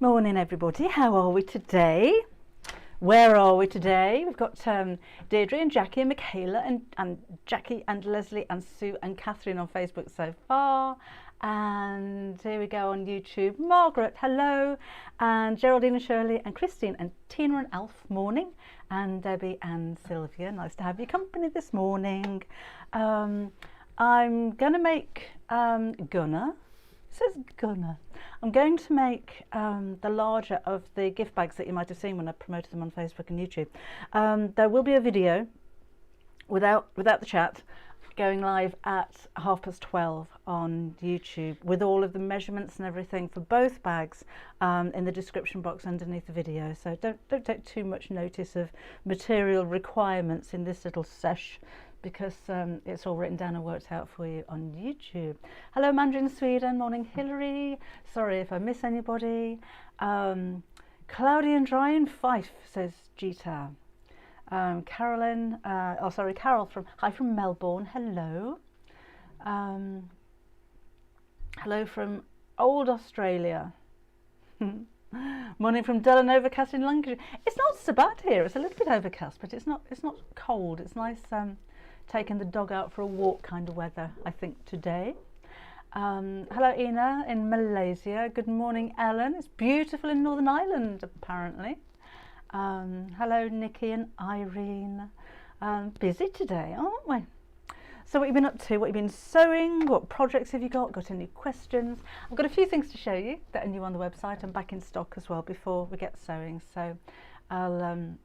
Morning everybody, how are we today? Where are we today? We've got Deirdre and Jackie and Michaela and Jackie and Leslie and Sue and Catherine on Facebook so far. And here we go on YouTube. Margaret, hello. And Geraldine and Shirley and Christine and Tina and Alf, morning. And Debbie and Sylvia, nice to have your company this morning. I'm going to make Gunnar. It says Gunnar. I'm going to make the larger of the gift bags that you might have seen when I promoted them on Facebook and YouTube. There will be a video without the chat going live at 12:30 on YouTube with all of the measurements and everything for both bags in the description box underneath the video. So don't take too much notice of material requirements in this little sesh, because it's all written down and worked out for you on YouTube. Hello Mandarin Sweden, morning Hillary, sorry if I miss anybody. Cloudy and dry in Fife, says Gita. Carolyn, Carol from Melbourne, hello. Hello from old Australia. Morning from dull and overcast in Lancashire. It's not so bad here, it's a little bit overcast, but it's not cold. It's nice taking the dog out for a walk kind of weather, I think, today. Hello Ina in Malaysia. Good morning Ellen. It's beautiful in Northern Ireland apparently. Hello Nikki and Irene. Busy today, aren't we? So what have you been up to? What have you been sewing? What projects have you got? Got any questions? I've got a few things to show you that are new on the website. I'm back in stock as well before we get sewing. So I'll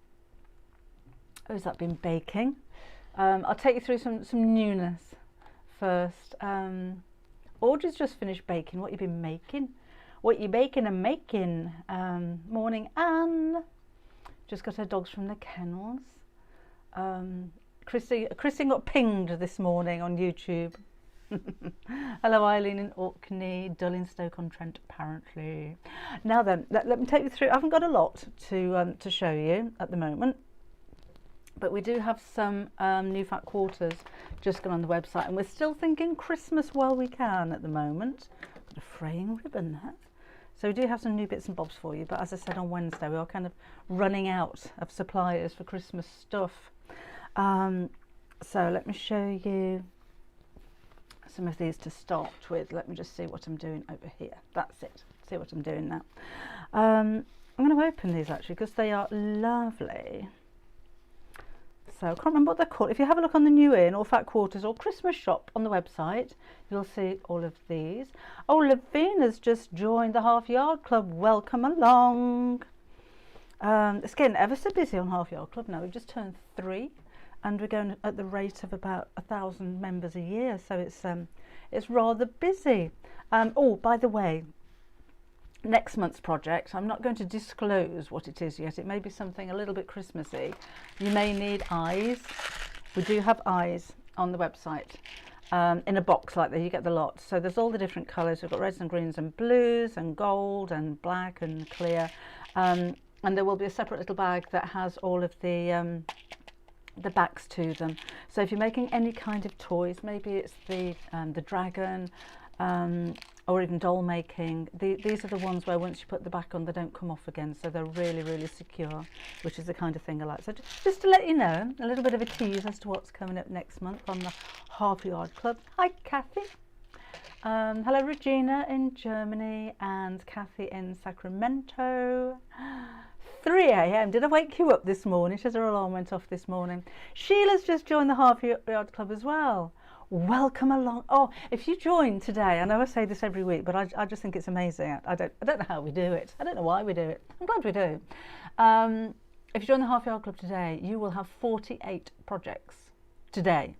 who's that been baking? I'll take you through some newness first. Audrey's just finished baking. What you been making? What you baking and making? Morning Anne. Just got her dogs from the kennels. Christine got pinged this morning on YouTube. Hello Eileen in Orkney, dull in Stoke-on-Trent apparently. Now then, let me take you through. I haven't got a lot to show you at the moment, but we do have some new fat quarters just gone on the website, and we're still thinking Christmas while we can at the moment. Got a fraying ribbon there. So we do have some new bits and bobs for you, but as I said on Wednesday, we are kind of running out of suppliers for Christmas stuff. So let me show you some of these to start with. Let me just see what I'm doing over here. That's it. See what I'm doing now. I'm going to open these actually because they are lovely. So I can't remember what they're called. If you have a look on the New Inn or Fat Quarters or Christmas shop on the website, you'll see all of these. Oh, Lavina's just joined the Half Yard Club. Welcome along. It's getting ever so busy on Half Yard Club now. We've just turned 3 and we're going at the rate of about 1,000 members a year. So it's rather busy. Oh, by the way, next month's project, I'm not going to disclose what it is yet. It may be something a little bit Christmassy. You may need eyes. We do have eyes on the website in a box like that. You get the lot. So there's all the different colours. We've got reds and greens and blues and gold and black and clear. And there will be a separate little bag that has all of the backs to them. So if you're making any kind of toys, maybe it's the dragon, or even doll making, these are the ones where once you put the back on, they don't come off again, so they're really, really secure, which is the kind of thing I like. So just to let you know, a little bit of a tease as to what's coming up next month on the Half Yard Club. Hi Kathy. Hello Regina in Germany and Kathy in Sacramento. 3 a.m. Did I wake you up this morning? She says her alarm went off this morning. Sheila's just joined the Half Yard Club as well. Welcome along. Oh, if you join today, I know I say this every week, but I just think it's amazing. I don't know how we do it. I don't know why we do it. I'm glad we do. If you join the Half Yard Club today, you will have 48 projects today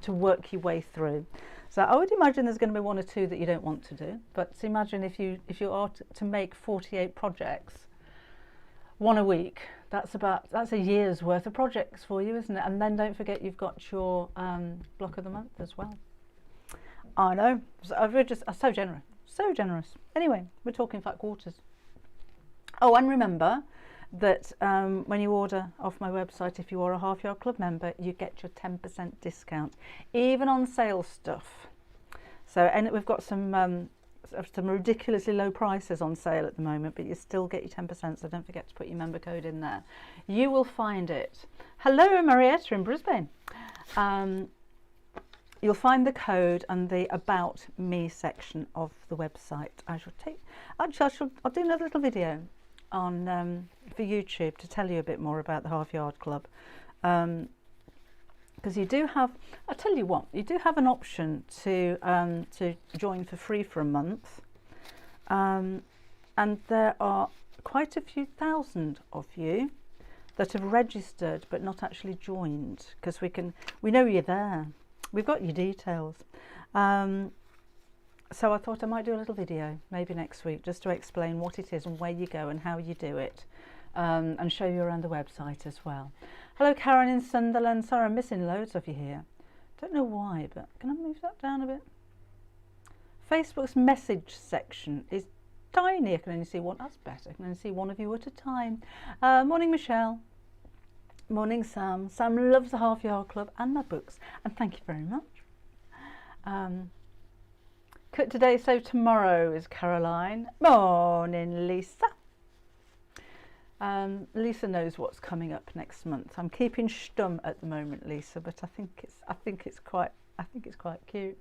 to work your way through. So I would imagine there's going to be 1 or 2 that you don't want to do. But imagine if you are to make 48 projects, 1 a week. That's a year's worth of projects for you, isn't it? And then don't forget you've got your block of the month as well. I know. We're just so generous. Anyway, we're talking fat quarters. Oh, and remember that when you order off my website, if you are a Half Yard Club member, you get your 10% discount, even on sale stuff. So, and we've got some some ridiculously low prices on sale at the moment, but you still get your 10%, so don't forget to put your member code in there. You will find it. Hello, Marietta in Brisbane. You'll find the code and the About Me section of the website. I'll do another little video on for YouTube to tell you a bit more about the Half Yard Club. Because you do have, I'll tell you what, you do have an option to join for free for a month. And there are quite a few thousand of you that have registered but not actually joined, because we know you're there. We've got your details. So I thought I might do a little video maybe next week just to explain what it is and where you go and how you do it, and show you around the website as well. Hello Karen in Sunderland. Sorry, I'm missing loads of you here. Don't know why, but can I move that down a bit? Facebook's message section is tiny. I can only see one. That's better. I can only see one of you at a time. Morning Michelle. Morning Sam. Sam loves the Half Yard Club and my books, and thank you very much. Cut today, so tomorrow is Caroline. Morning Lisa. Lisa knows what's coming up next month. I'm keeping stum at the moment, Lisa, but I think it's quite cute.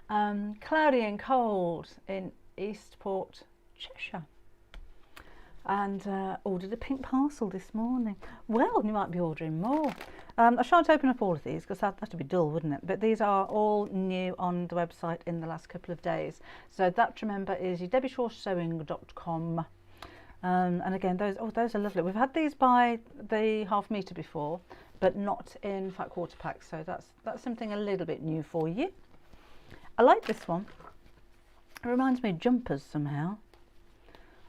Cloudy and cold in Eastport, Cheshire. And ordered a pink parcel this morning. Well, you might be ordering more. I shan't open up all of these because that'd be dull, wouldn't it? But these are all new on the website in the last couple of days. So that, remember, is your debbieshawsewing.com. And again, those are lovely. We've had these by the ½ metre before, but not in fat quarter packs. So that's something a little bit new for you. I like this one. It reminds me of jumpers somehow.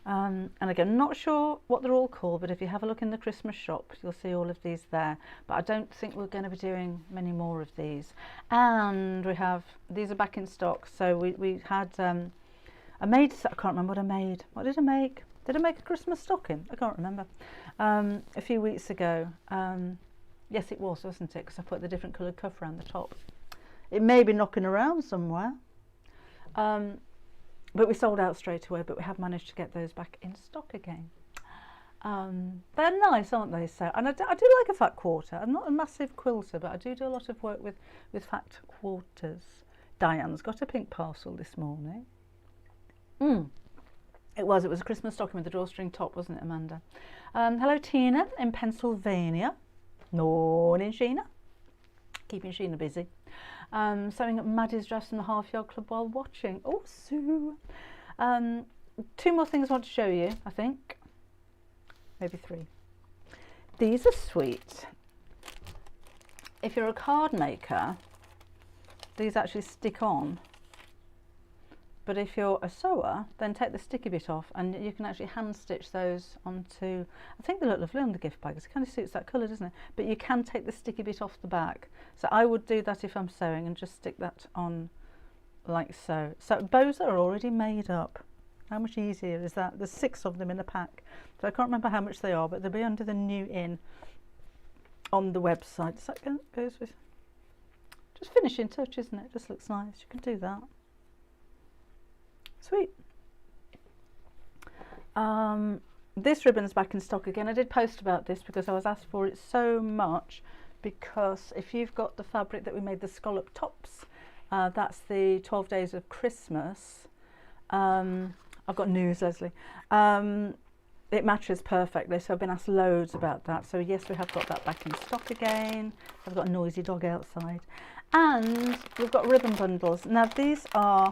And again, not sure what they're all called, but if you have a look in the Christmas shop, you'll see all of these there. But I don't think we're going to be doing many more of these. And these are back in stock. So we had I made, I can't remember what I made. What did I make? Did I make a Christmas stocking? I can't remember. A few weeks ago. Yes, it was, wasn't it? Because I put the different coloured cuff around the top. It may be knocking around somewhere. But we sold out straight away, but we have managed to get those back in stock again. They're nice, aren't they? So, and I do like a fat quarter. I'm not a massive quilter, but I do a lot of work with fat quarters. Diane's got a pink parcel this morning. It was a Christmas stocking with a drawstring top, wasn't it, Amanda? Hello Tina in Pennsylvania. Morning Sheena. Keeping Sheena busy. Sewing up Maddie's dress from the Half Yard Club while watching. Oh, Sue. 2 more things I want to show you, I think. Maybe 3. These are sweet. If you're a card maker, these actually stick on. But if you're a sewer, then take the sticky bit off and you can actually hand stitch those onto, I think they look lovely on the gift bags. It kind of suits that colour, doesn't it? But you can take the sticky bit off the back. So I would do that if I'm sewing and just stick that on like so. So bows are already made up. How much easier is that? There's 6 of them in a pack. So I can't remember how much they are, but they'll be under the new in on the website. So that goes with just finishing touch, isn't it? Just looks nice. You can do that. Sweet. This ribbon's back in stock again. I did post about this because I was asked for it so much, because if you've got the fabric that we made the scallop tops, that's the 12 Days of Christmas. I've got news, Leslie. It matches perfectly, so I've been asked loads about that. So yes, we have got that back in stock again. I've got a noisy dog outside. And we've got ribbon bundles. Now these are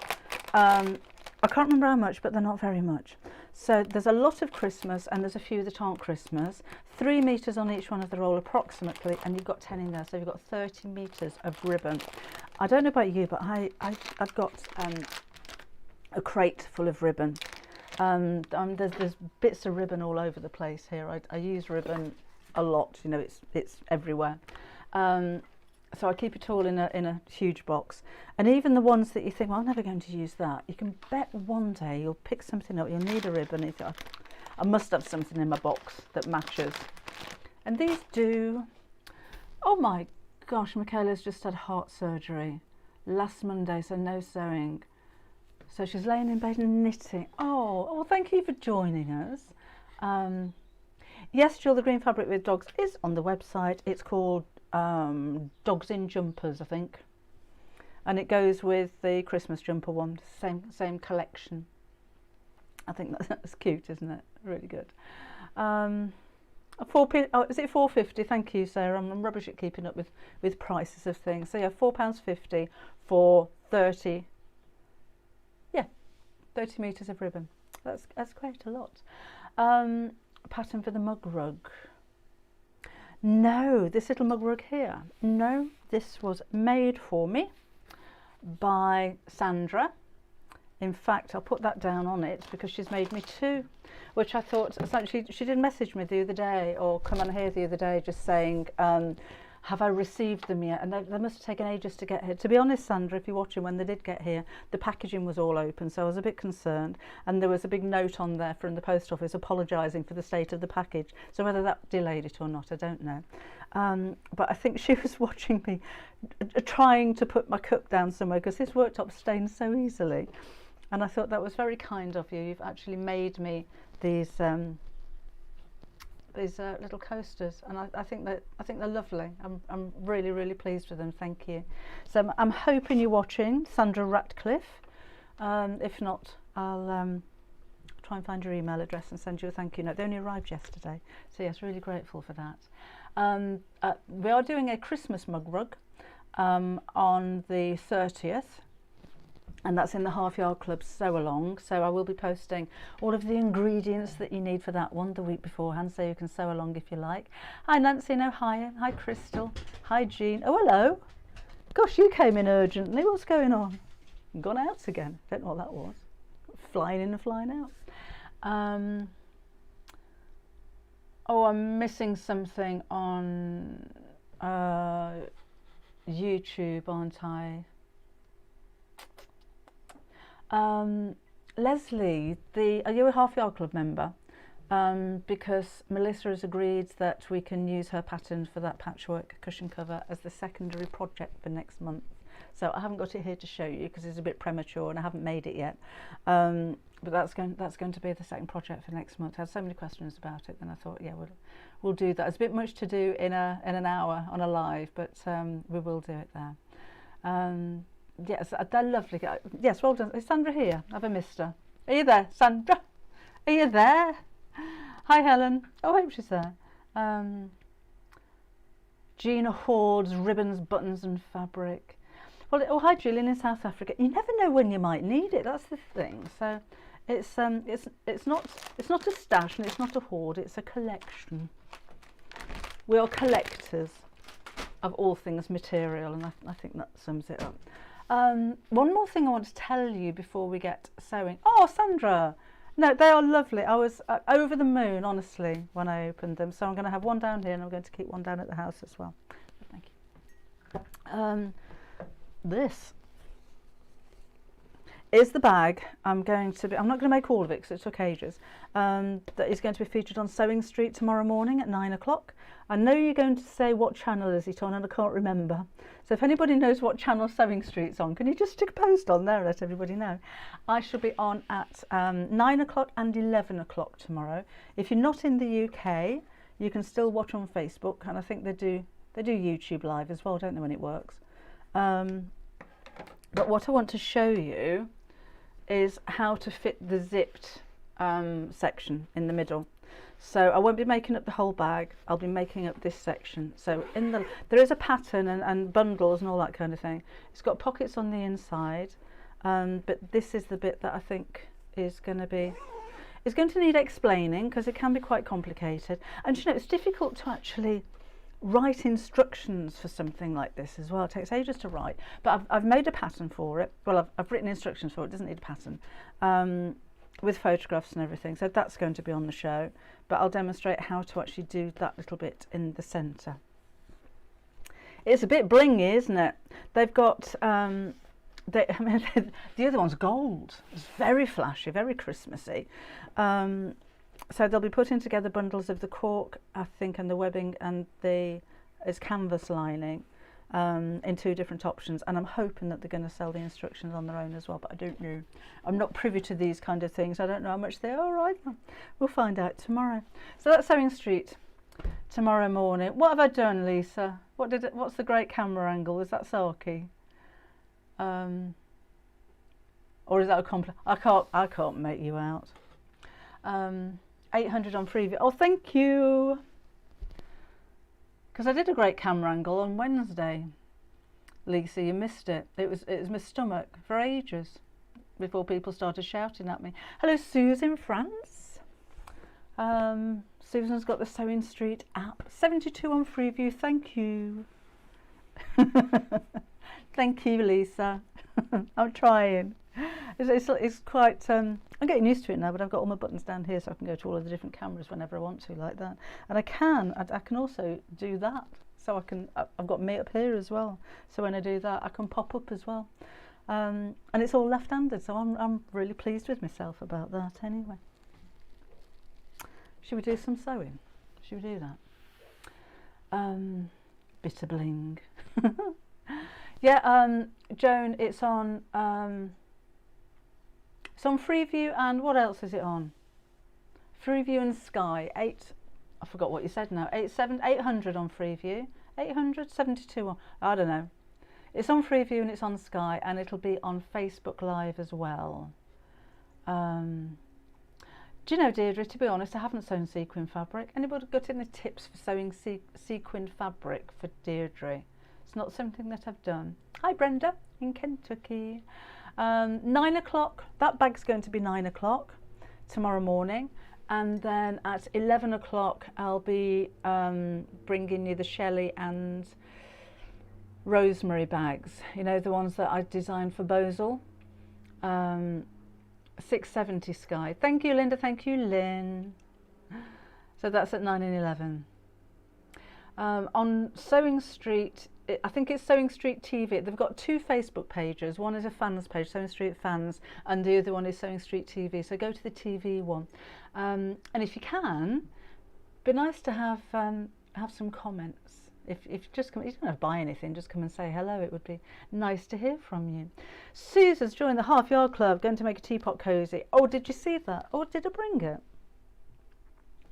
I can't remember how much, but they're not very much. So there's a lot of Christmas and there's a few that aren't Christmas. 3 meters on each one of the roll approximately, and you've got 10 in there, so you've got 30 meters of ribbon. I don't know about you, but I've got a crate full of ribbon. There's bits of ribbon all over the place here. I use ribbon a lot, you know, it's everywhere. So I keep it all in a huge box. And even the ones that you think, well, I'm never going to use that, you can bet one day you'll pick something up, you'll need a ribbon. You think, I must have something in my box that matches. And these do. Oh my gosh, Michaela's just had heart surgery last Monday, so no sewing. So she's laying in bed and knitting. Oh, well, thank you for joining us. Yes, Jill, the green fabric with dogs is on the website. It's called Dogs in Jumpers, I think. And it goes with the Christmas jumper one, same collection. I think that's cute, isn't it? Really good. Is it £4.50? Thank you, Sarah. I'm rubbish at keeping up with prices of things. So yeah, £4.50 for 30 metres of ribbon. That's quite a lot. Pattern for the mug rug. No, this little mug rug here. No, this was made for me by Sandra. In fact, I'll put that down on it because she's made me two, which I thought, she did message me the other day, or come on here the other day, just saying, have I received them yet? And they must have taken ages to get here. To be honest, Sandra, if you're watching, when they did get here, the packaging was all open, so I was a bit concerned. And there was a big note on there from the post office apologising for the state of the package. So whether that delayed it or not, I don't know. But I think she was watching me trying to put my cup down somewhere because this worktop stains so easily. And I thought that was very kind of you. You've actually made me these little coasters, and I think they're lovely. I'm really pleased with them. Thank you. So I'm hoping you're watching, Sandra Ratcliffe. If not, I'll try and find your email address and send you a thank you note. They only arrived yesterday, so yes, really grateful for that. We are doing a Christmas mug rug on the 30th. And that's in the Half Yard Club Sew Along. So I will be posting all of the ingredients that you need for that one the week beforehand, so you can sew along if you like. Hi Nancy, no hi. Hi Crystal. Hi Jean. Oh hello. Gosh, you came in urgently. What's going on? Gone out again. Don't know what that was. Flying in and flying out. Oh, I'm missing something on YouTube, aren't I? Leslie, are you a Half Yard Club member? Because Melissa has agreed that we can use her pattern for that patchwork cushion cover as the secondary project for next month. So I haven't got it here to show you because it's a bit premature and I haven't made it yet. But that's going to be the second project for next month. I had so many questions about it, and I thought, yeah, we'll do that. It's a bit much to do in an hour on a live, but we will do it there. Yes, they're lovely. Yes, well done. Is Sandra here? Have I missed her? Are you there, Sandra? Are you there? Hi, Helen. Oh, I hope she's there. Gina hoards ribbons, buttons, and fabric. Well, oh, hi, Julian in South Africa. You never know when you might need it. That's the thing. So, it's not a stash and it's not a hoard. It's a collection. We are collectors of all things material, and I think that sums it up. One more thing I want to tell you before we get sewing. Oh, Sandra! No, they are lovely. I was over the moon, honestly, when I opened them. So I'm going to have one down here and I'm going to keep one down at the house as well. Thank you. This is the bag I'm not going to make all of it because it took ages. That is going to be featured on Sewing Street tomorrow morning at 9 o'clock. I know you're going to say what channel is it on, and I can't remember. So if anybody knows what channel Sewing Street's on, can you just stick a post on there and let everybody know? I shall be on at 9 o'clock and 11 o'clock tomorrow. If you're not in the UK, you can still watch on Facebook, and I think they do YouTube live as well. I don't know when it works. But what I want to show you is how to fit the zipped section in the middle. So I won't be making up the whole bag, I'll be making up this section. So there is a pattern and bundles and all that kind of thing. It's got pockets on the inside, but this is the bit that I think is going to need explaining because it can be quite complicated. And you know, it's difficult to actually write instructions for something like this as well. It takes ages to write, but I've made a pattern for it. Well, I've written instructions for it. It doesn't need a pattern, with photographs and everything. So that's going to be on the show, but I'll demonstrate how to actually do that little bit in the centre. It's a bit blingy, isn't it? They've got the other one's gold. It's very flashy, very Christmassy. So they'll be putting together bundles of the cork, I think, and the webbing, and it's canvas lining. in 2 different options, and I'm hoping that they're going to sell the instructions on their own as well, but I don't know. I'm not privy to these kind of things. I don't know how much they are either. We'll find out tomorrow. So that's Sewing Street tomorrow morning. What have I done, Lisa? What's the great camera angle? Is that Saki? Or is that a compliment? I can't make you out. 800 on Freeview. Oh, thank you. Because I did a great camera angle on Wednesday. Lisa, you missed it. It was my stomach for ages before people started shouting at me. Hello, Susan in France. Susan's got the Sewing Street app. 72 on Freeview. Thank you. Thank you, Lisa. I'm trying. It's quite. I'm getting used to it now, but I've got all my buttons down here, so I can go to all of the different cameras whenever I want to, like that. And I can also do that. So I've got me up here as well. So when I do that, I can pop up as well. And it's all left-handed, so I'm really pleased with myself about that. Anyway, should we do some sewing? Should we do that? Bit of bling. Yeah, Joan, it's on Freeview, and what else is it on? Freeview and Sky. I forgot what you said now. 800 on Freeview. 872 on, I don't know. It's on Freeview and it's on Sky, and it'll be on Facebook Live as well. Do you know, Deirdre, to be honest, I haven't sewn sequin fabric. Anybody got any tips for sewing sequin fabric for Deirdre? It's not something that I've done. Hi, Brenda in Kentucky. 9 o'clock, that bag's going to be 9 o'clock tomorrow morning, and then at 11 o'clock I'll be bringing you the Shelley and Rosemary bags, you know, the ones that I designed for Bosel. 670 Sky. Thank you, Linda. Thank you, Lynn. So that's at 9 and 11. On Sewing Street, I think it's Sewing Street TV. They've got 2 Facebook pages. One is a fans page, Sewing Street Fans, and the other one is Sewing Street TV. So go to the TV one. And if you can, be nice to have some comments. If you just come, you don't have to buy anything, just come and say hello. It would be nice to hear from you. Susan's joined the Half Yard Club, going to make a teapot cozy. Oh, did you see that? Oh, did I bring it?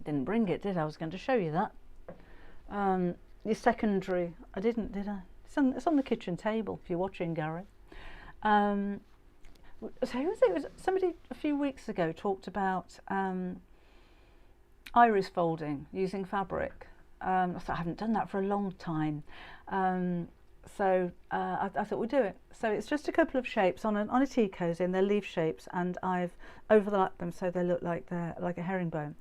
Didn't bring it, did I? I was going to show you that. Your secondary, I didn't, did I? It's on the kitchen table if you're watching, Gary. So who was it? It was somebody a few weeks ago talked about iris folding using fabric. I thought I haven't done that for a long time, so I thought we'd do it. So it's just a couple of shapes on a tea cozy, and they're leaf shapes, and I've overlapped them so they look like they're like a herringbone.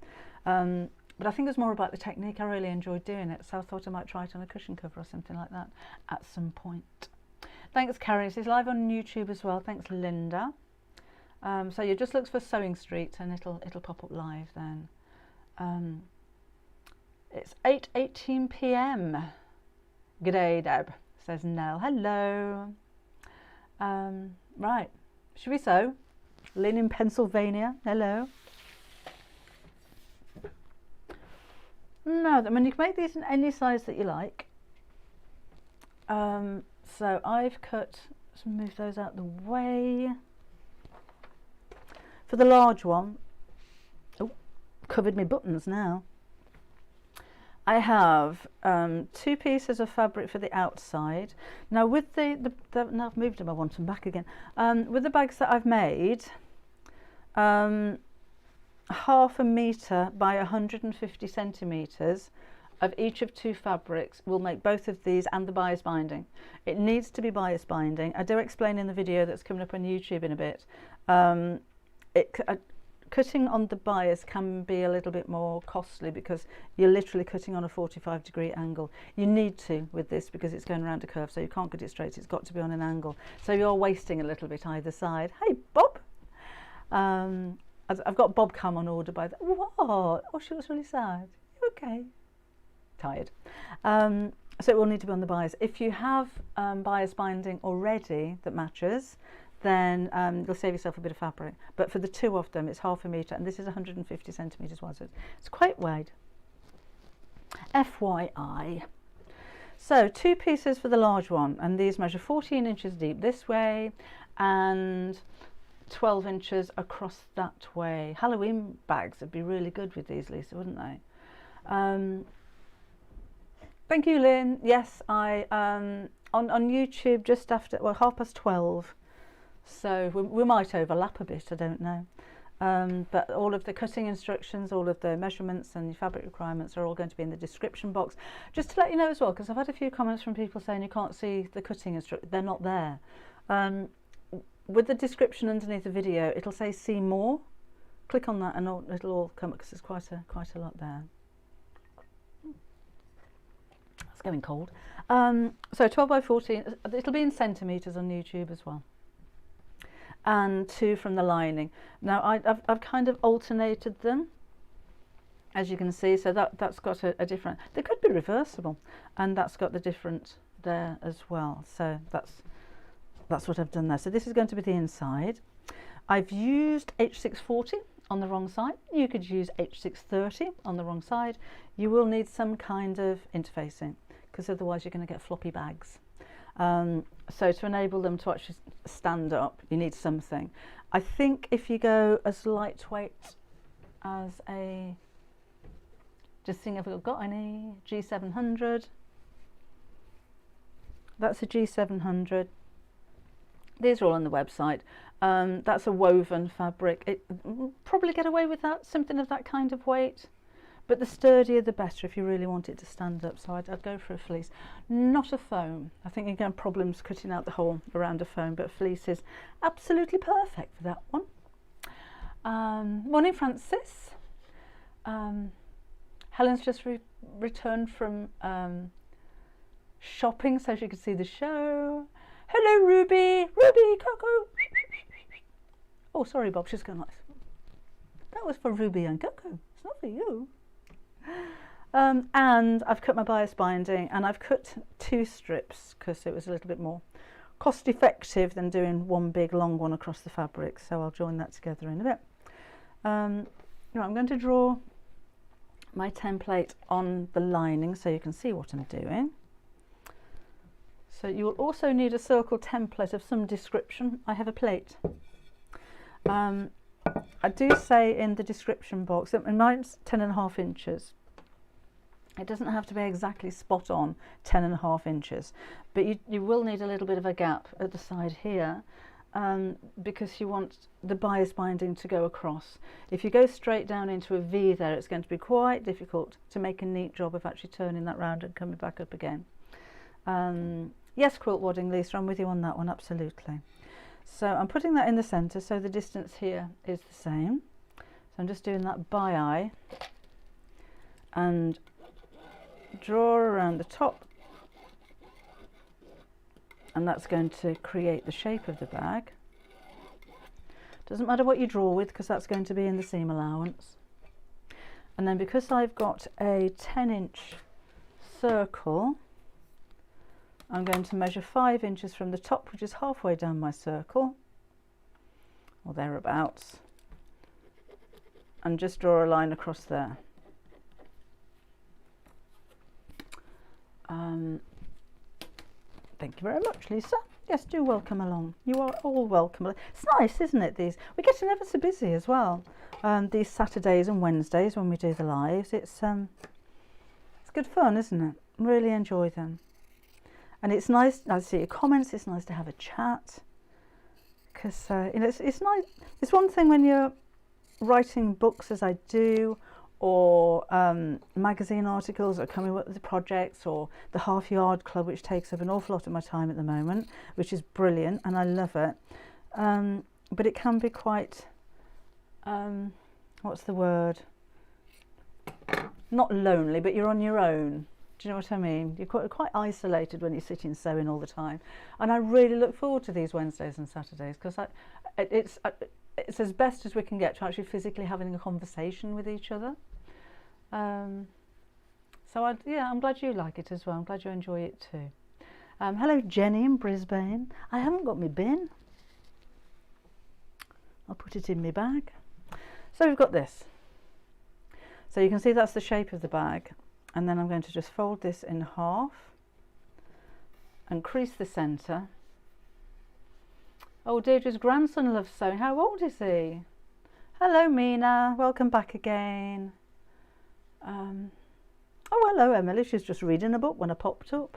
But I think it's more about the technique. I really enjoyed doing it, so I thought I might try it on a cushion cover or something like that at some point. Thanks, Carrie. It's live on YouTube as well. Thanks, Linda. So you just look for Sewing Street and it'll pop up live then. It's 8:18 p.m. G'day, Deb, says Nell. Hello. Right, should we sew? Lynn in Pennsylvania. Hello. No, I mean, you can make these in any size that you like. So I've cut, let's move those out the way. For the large one, oh, covered my buttons now. I have 2 pieces of fabric for the outside. Now with now I've moved them, I want them back again. With the bags that I've made, 1/2 metre by 150 centimetres of each of 2 fabrics will make both of these and the bias binding. It needs to be bias binding. I do explain in the video that's coming up on YouTube in a bit. Cutting on the bias can be a little bit more costly because you're literally cutting on a 45-degree angle. You need to with this because it's going around a curve, so you can't cut it straight. It's got to be on an angle. So you're wasting a little bit either side. Hey, Bob. I've got Bob Cam on order by the. What? Oh, she looks really sad. Okay. Tired. So it will need to be on the bias. If you have bias binding already that matches, then you'll save yourself a bit of fabric. But for the 2 of them, it's 1/2 metre, and this is 150 centimetres wide, so it's quite wide. FYI. So 2 pieces for the large one, and these measure 14 inches deep this way and 12 inches across that way. Halloween bags would be really good with these, Lisa, wouldn't they? Thank you, Lynn. Yes, I on YouTube just after, well, 12:30. So we might overlap a bit, I don't know. But all of the cutting instructions, all of the measurements and fabric requirements are all going to be in the description box. Just to let you know as well, because I've had a few comments from people saying you can't see the cutting instructions. They're not there. With the description underneath the video, it'll say see more. Click on that and it'll all come up, because there's quite a lot there. It's going cold. So 12 by 14, it'll be in centimetres on YouTube as well. And 2 from the lining. Now I've kind of alternated them, as you can see, so that's got a different, they could be reversible, and that's got the different there as well. So that's what I've done there. So this is going to be the inside. I've used H640 on the wrong side. You could use H630 on the wrong side. You will need some kind of interfacing, because otherwise you're going to get floppy bags. So to enable them to actually stand up, you need something. I think if you go as lightweight as a, just seeing if I've got any, G700. That's a G700. These are all on the website. That's a woven fabric. It probably get away with that, something of that kind of weight. But the sturdier the better if you really want it to stand up. So I'd go for a fleece, not a foam. I think you're going to have problems cutting out the hole around a foam, but fleece is absolutely perfect for that one. Morning, Francis. Helen's just returned from shopping so she could see the show. Hello, Ruby. Ruby, Coco. Oh, sorry, Bob. She's going like, that was for Ruby and Coco. It's not for you. And I've cut my bias binding, and I've cut 2 strips because it was a little bit more cost effective than doing one big long one across the fabric. So I'll join that together in a bit. Now I'm going to draw my template on the lining so you can see what I'm doing. So you will also need a circle template of some description. I have a plate. I do say in the description box that mine's 10.5 inches. It doesn't have to be exactly spot on 10.5 inches, but you will need a little bit of a gap at the side here, because you want the bias binding to go across. If you go straight down into a V there, it's going to be quite difficult to make a neat job of actually turning that round and coming back up again. Yes, quilt wadding, Lisa, I'm with you on that one, absolutely. So I'm putting that in the centre, so the distance here is the same. So I'm just doing that by eye and draw around the top, and that's going to create the shape of the bag. Doesn't matter what you draw with, because that's going to be in the seam allowance. And then because I've got a 10-inch circle, I'm going to measure 5 inches from the top, which is halfway down my circle, or thereabouts, and just draw a line across there. Thank you very much, Lisa. Yes, do welcome along. You are all welcome. It's nice, isn't it? We're getting ever so busy as well. These Saturdays and Wednesdays when we do the lives, it's good fun, isn't it? Really enjoy them. And it's nice, I see your comments, it's nice to have a chat, because you know, it's nice. It's one thing when you're writing books, as I do, or magazine articles, or coming up with the projects, or the Half Yard Club, which takes up an awful lot of my time at the moment, which is brilliant and I love it. But it can be quite, what's the word? Not lonely, but you're on your own. Do you know what I mean? You're quite isolated when you're sitting sewing all the time. And I really look forward to these Wednesdays and Saturdays, because it's as best as we can get to actually physically having a conversation with each other. So yeah, I'm glad you like it as well. I'm glad you enjoy it too. Hello Jenny in Brisbane. I haven't got my bin. I'll put it in my bag. So we've got this. So you can see that's the shape of the bag. And then I'm going to just fold this in half and crease the centre. Oh, Deirdre's grandson loves sewing. How old is he? Hello, Mina. Welcome back again. Oh, hello, Emily. She's just reading a book when I popped up.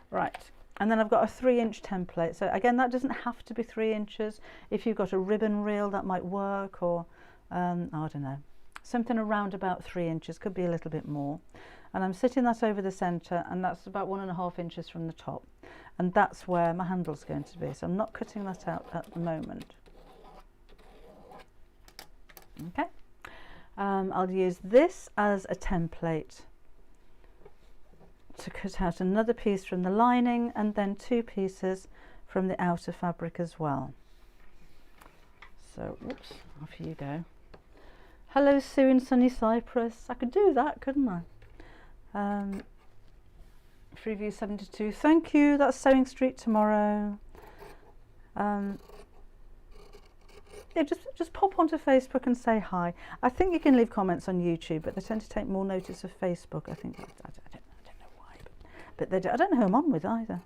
Right. And then I've got a 3-inch template. So again, that doesn't have to be 3 inches. If you've got a ribbon reel, that might work, or I don't know, something around about 3 inches, could be a little bit more. And I'm sitting that over the centre, and that's about 1.5 inches from the top. And that's where my handle's going to be. So I'm not cutting that out at the moment. Okay. I'll use this as a template to cut out another piece from the lining, and then 2 pieces from the outer fabric as well. So, whoops, off you go. Hello, Sue in sunny Cyprus. I could do that, couldn't I? Freeview 72. Thank you. That's Sewing Street tomorrow. Yeah, just pop onto Facebook and say hi. I think you can leave comments on YouTube, but they tend to take more notice of Facebook. I think I don't know why, but they do. I don't know who I'm on with either.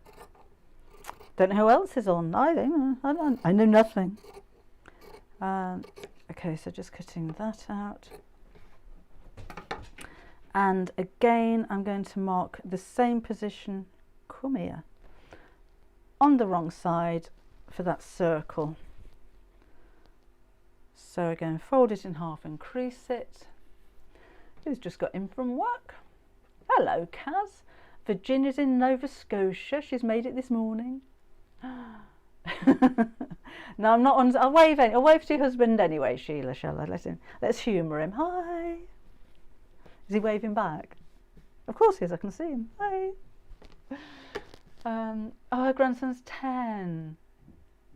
Don't know who else is on either. I know nothing. Okay, so just cutting that out. And again, I'm going to mark the same position, come here, on the wrong side for that circle. So again, fold it in half and crease it. Who's just got in from work? Hello, Kaz. Virginia's in Nova Scotia. She's made it this morning. No, I'm not on. I'll wave to your husband anyway, Sheila, shall I? Let's humour him. Hi. Is he waving back? Of course he is, I can see him. Hi. Oh, her grandson's 10.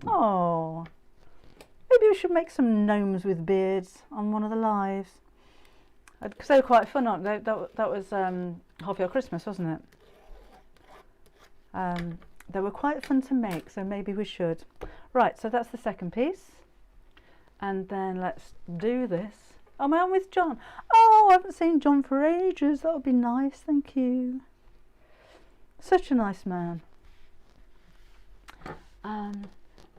Oh. Maybe we should make some gnomes with beards on one of the lives. Because they were quite fun, aren't they? That was Half Your Christmas, wasn't it? They were quite fun to make, so maybe we should. Right, so that's the second piece. And then let's do this. Oh, am I on with John? Oh, I haven't seen John for ages. That would be nice, thank you. Such a nice man.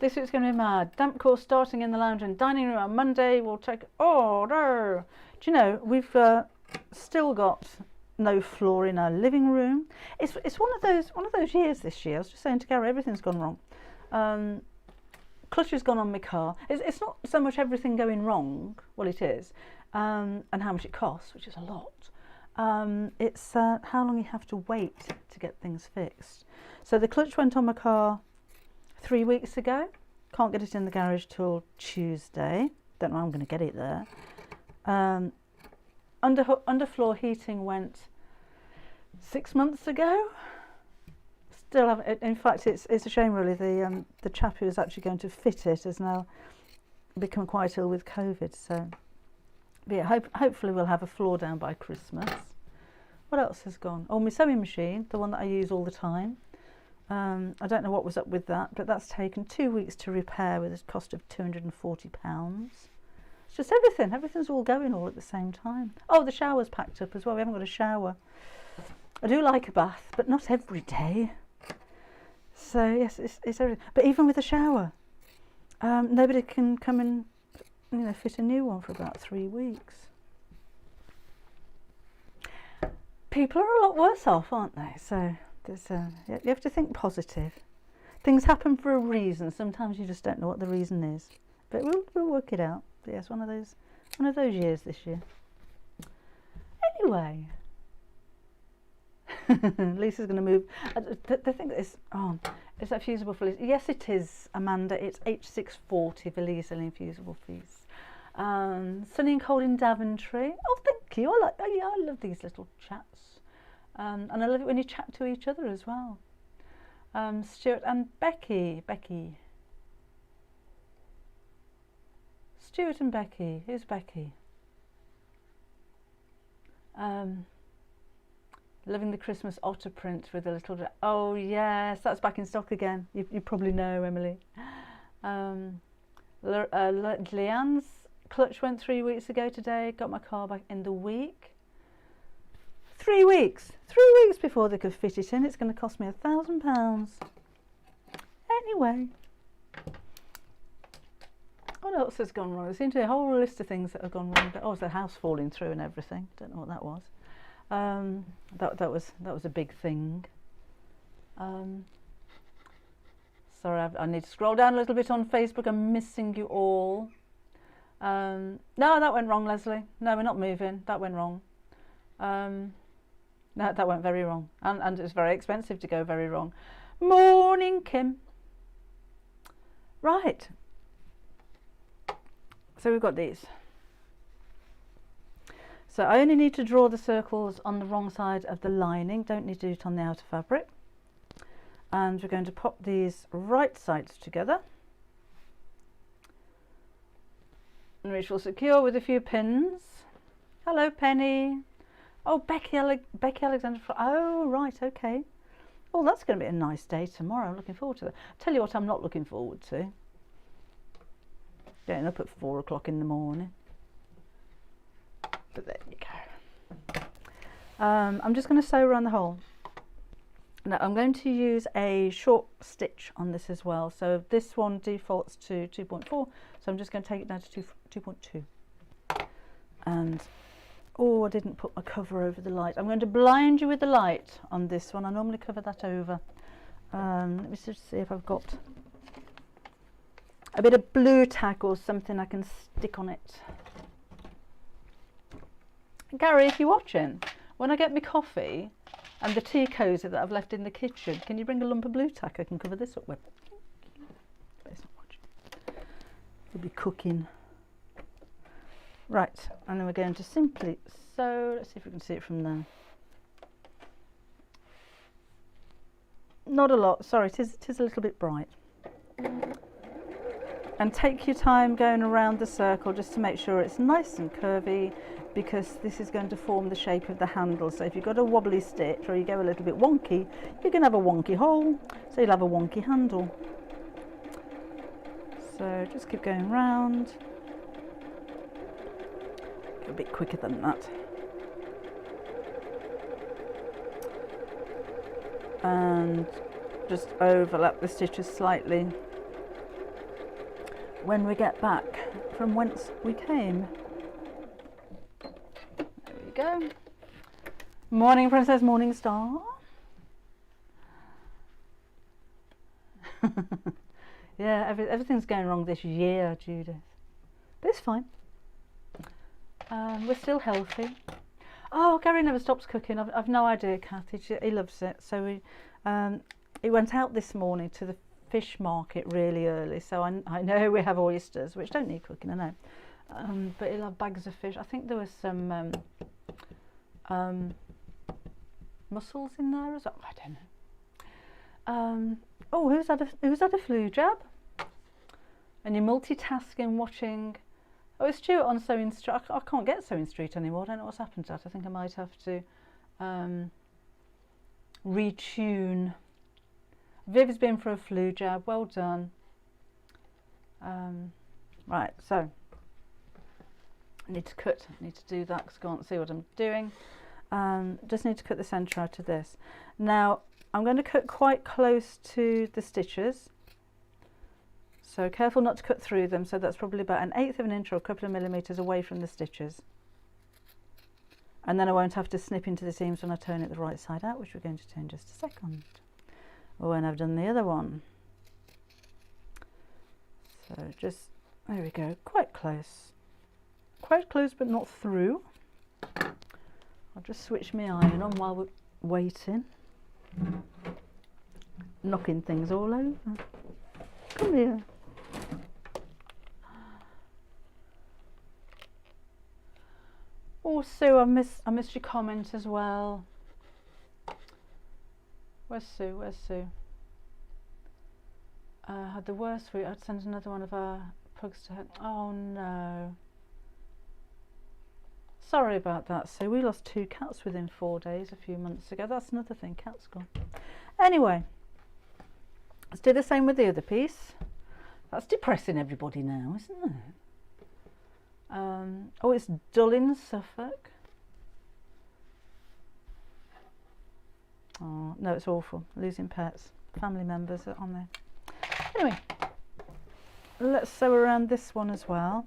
This week's going to be mad. Damp course starting in the lounge and dining room on Monday. We'll take order. Do you know, we've still got no floor in our living room. It's one of those years this year. I was just saying to Gary, everything's gone wrong. Clutch has gone on my car. It's not so much everything going wrong. Well, it is, and how much it costs, which is a lot. It's how long you have to wait to get things fixed. So the clutch went on my car 3 weeks ago. Can't get it in the garage till Tuesday. Don't know how I'm going to get it there. Underfloor heating went 6 months ago. Still haven't. In fact, it's a shame really. The chap who was actually going to fit it has now become quite ill with COVID. So, but yeah, hopefully we'll have a floor down by Christmas. What else has gone? Oh, my sewing machine, the one that I use all the time. I don't know what was up with that, but that's taken 2 weeks to repair with a cost of £240. It's just everything's all going all at the same time. Oh, the shower's packed up as well. We haven't got a shower. I do like a bath, but not every day. So yes, it's everything. But even with a shower, nobody can come and fit a new one for about 3 weeks. People are a lot worse off, aren't they? So there's you have to think positive. Things happen for a reason. Sometimes you just don't know what the reason is, but we'll work it out. But yes, one of those years this year. Anyway. Lisa's going to move. The thing is, is that fusible fleece? Yes, it is, Amanda. It's H640 for Lisa infusible fleece. Sunny and cold in Daventry. Oh, thank you. I love these little chats, and I love it when you chat to each other as well. Stuart and Becky. Stuart and Becky. Who's Becky? Loving the Christmas otter print with a little... Oh, yes, that's back in stock again. You probably know, Emily. Leanne's clutch went 3 weeks ago today. Got my car back in the week. 3 weeks. 3 weeks before they could fit it in. It's going to cost me £1,000. Anyway, what else has gone wrong? There seems to be a whole list of things that have gone wrong. Oh, it's the house falling through and everything. Don't know what that was. That was a big thing. Sorry, I need to scroll down a little bit on Facebook. I'm missing you all. No, that went wrong, Leslie. No, we're not moving. That went wrong. No, that went very wrong, and it's very expensive to go very wrong. Morning, Kim. Right. So we've got these. So I only need to draw the circles on the wrong side of the lining. Don't need to do it on the outer fabric. And we're going to pop these right sides together, which will secure with a few pins. Hello, Penny. Oh, Becky Alexander. Oh, right, okay. Oh, that's going to be a nice day tomorrow. I'm looking forward to that. Tell you what I'm not looking forward to. Getting up at 4 o'clock in the morning. But there you go. I'm just going to sew around the hole. Now I'm going to use a short stitch on this as well. So this one defaults to 2.4. So I'm just going to take it down to 2.2. And oh, I didn't put my cover over the light. I'm going to blind you with the light on this one. I normally cover that over. Let me just see if I've got a bit of blue tack or something I can stick on it. Gary, if you're watching, when I get my coffee and the tea cosy that I've left in the kitchen, can you bring a lump of blue tack I can cover this up with? But it's not watching. We'll be cooking. Right, and then we're going to simply sew. Let's see if we can see it from there. Not a lot, sorry, it is a little bit bright. And take your time going around the circle just to make sure it's nice and curvy, because this is going to form the shape of the handle. So if you've got a wobbly stitch or you go a little bit wonky, you're going to have a wonky hole, so you'll have a wonky handle. So just keep going round. Go a bit quicker than that. And just overlap the stitches slightly when we get back from whence we came. There we go. Morning, Princess, morning star. Yeah, everything's going wrong this year, Judith. But it's fine. We're still healthy. Oh, Gary never stops cooking. I've no idea, Kathy. He loves it. So he went out this morning to the fish market really early, so I know we have oysters, which don't need cooking, I know, but he'll have bags of fish. I think there was some mussels in there as well. I don't know. Oh, who's had a flu jab? And you're multitasking, watching. Oh, it's Stuart on Sewing Street. I can't get Sewing Street anymore. I don't know what's happened to that. I think I might have to retune. Viv's been for a flu jab. Well done. Right, so I need to cut. I need to do that because I can't see what I'm doing. Just need to cut the centre out of this. Now I'm going to cut quite close to the stitches. So careful not to cut through them. So that's probably about 1/8 of an inch or a couple of millimetres away from the stitches. And then I won't have to snip into the seams when I turn it the right side out, which we're going to do in just a second. Or when I've done the other one. So just, there we go, quite close but not through. I'll just switch my iron on while we're waiting. Knocking things all over. Come here. Oh, Sue, I missed your comment as well. Where's Sue? Where's Sue? Had the worst week. I'd send another one of our pugs to her. Oh no. Sorry about that, Sue. We lost 2 cats within 4 days a few months ago. That's another thing. Cats gone. Anyway, let's do the same with the other piece. That's depressing everybody now, isn't it? Oh, it's dull in Suffolk. no, it's awful, losing pets, family members are on there. Anyway, let's sew around this one as well.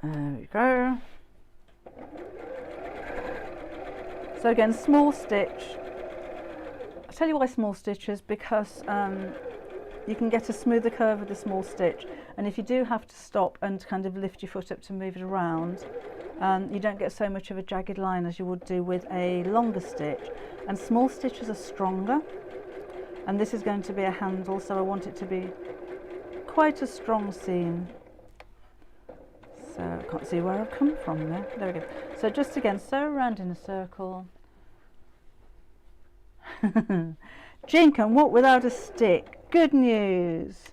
There we go. So again, small stitch. I'll tell you why small stitches, because you can get a smoother curve with a small stitch, and if you do have to stop and kind of lift your foot up to move it around, you don't get so much of a jagged line as you would do with a longer stitch. And small stitches are stronger, and this is going to be a handle, so I want it to be quite a strong seam. So I can't see where I've come from there. There we go. So just again, sew around in a circle. Jean can walk without a stick. Good news.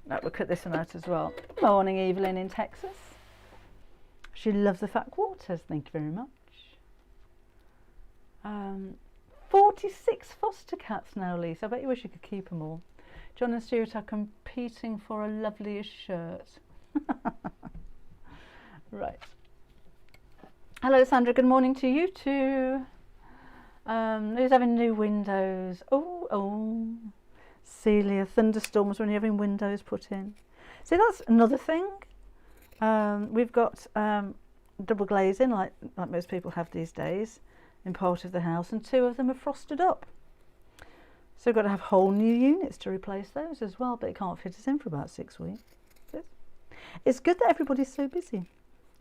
Right, we'll cut this one out as well. Morning, Evelyn in Texas. She loves the fat quarters. Thank you very much. 46 foster cats now, Lisa. I bet you wish you could keep them all. John and Stuart are competing for a loveliest shirt. Right. Hello, Sandra. Good morning to you too. Who's having new windows? Oh, Celia, thunderstorms when you're having windows put in. See, that's another thing. We've got double glazing, like most people have these days, in part of the house, and 2 of them are frosted up. So we've got to have whole new units to replace those as well, but it can't fit us in for about 6 weeks. It's good that everybody's so busy.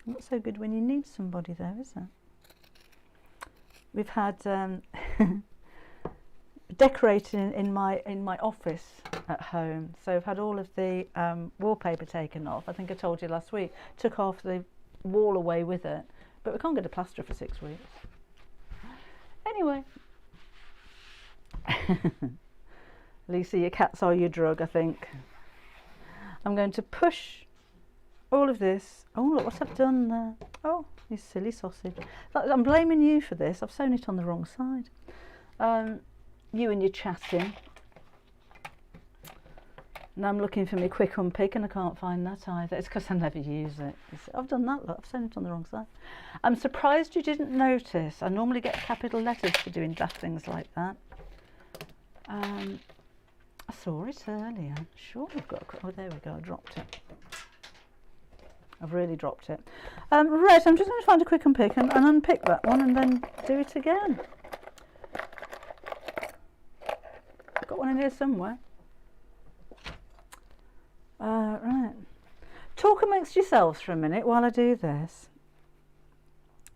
Not so good when you need somebody though, is it? We've had decorating in my office at home, so I've had all of the wallpaper taken off. I think I told you last week. Took off the wall away with it, but we can't get a plaster for 6 weeks. Anyway. Lisa, your cats are your drug, I think. I'm going to push all of this. Oh, look what I've done there. Oh, you silly sausage. I'm blaming you for this. I've sewn it on the wrong side. You and your chatting. Now I'm looking for my quick unpick and I can't find that either. It's because I never use it. I've done that, look. I've sewn it on the wrong side. I'm surprised you didn't notice. I normally get capital letters for doing daft things like that. I saw it earlier. Sure, I've got. Oh, there we go. I dropped it. I've really dropped it. Right, I'm just going to find a quick unpick and unpick that one and then do it again. I've got one in here somewhere. Right. Talk amongst yourselves for a minute while I do this.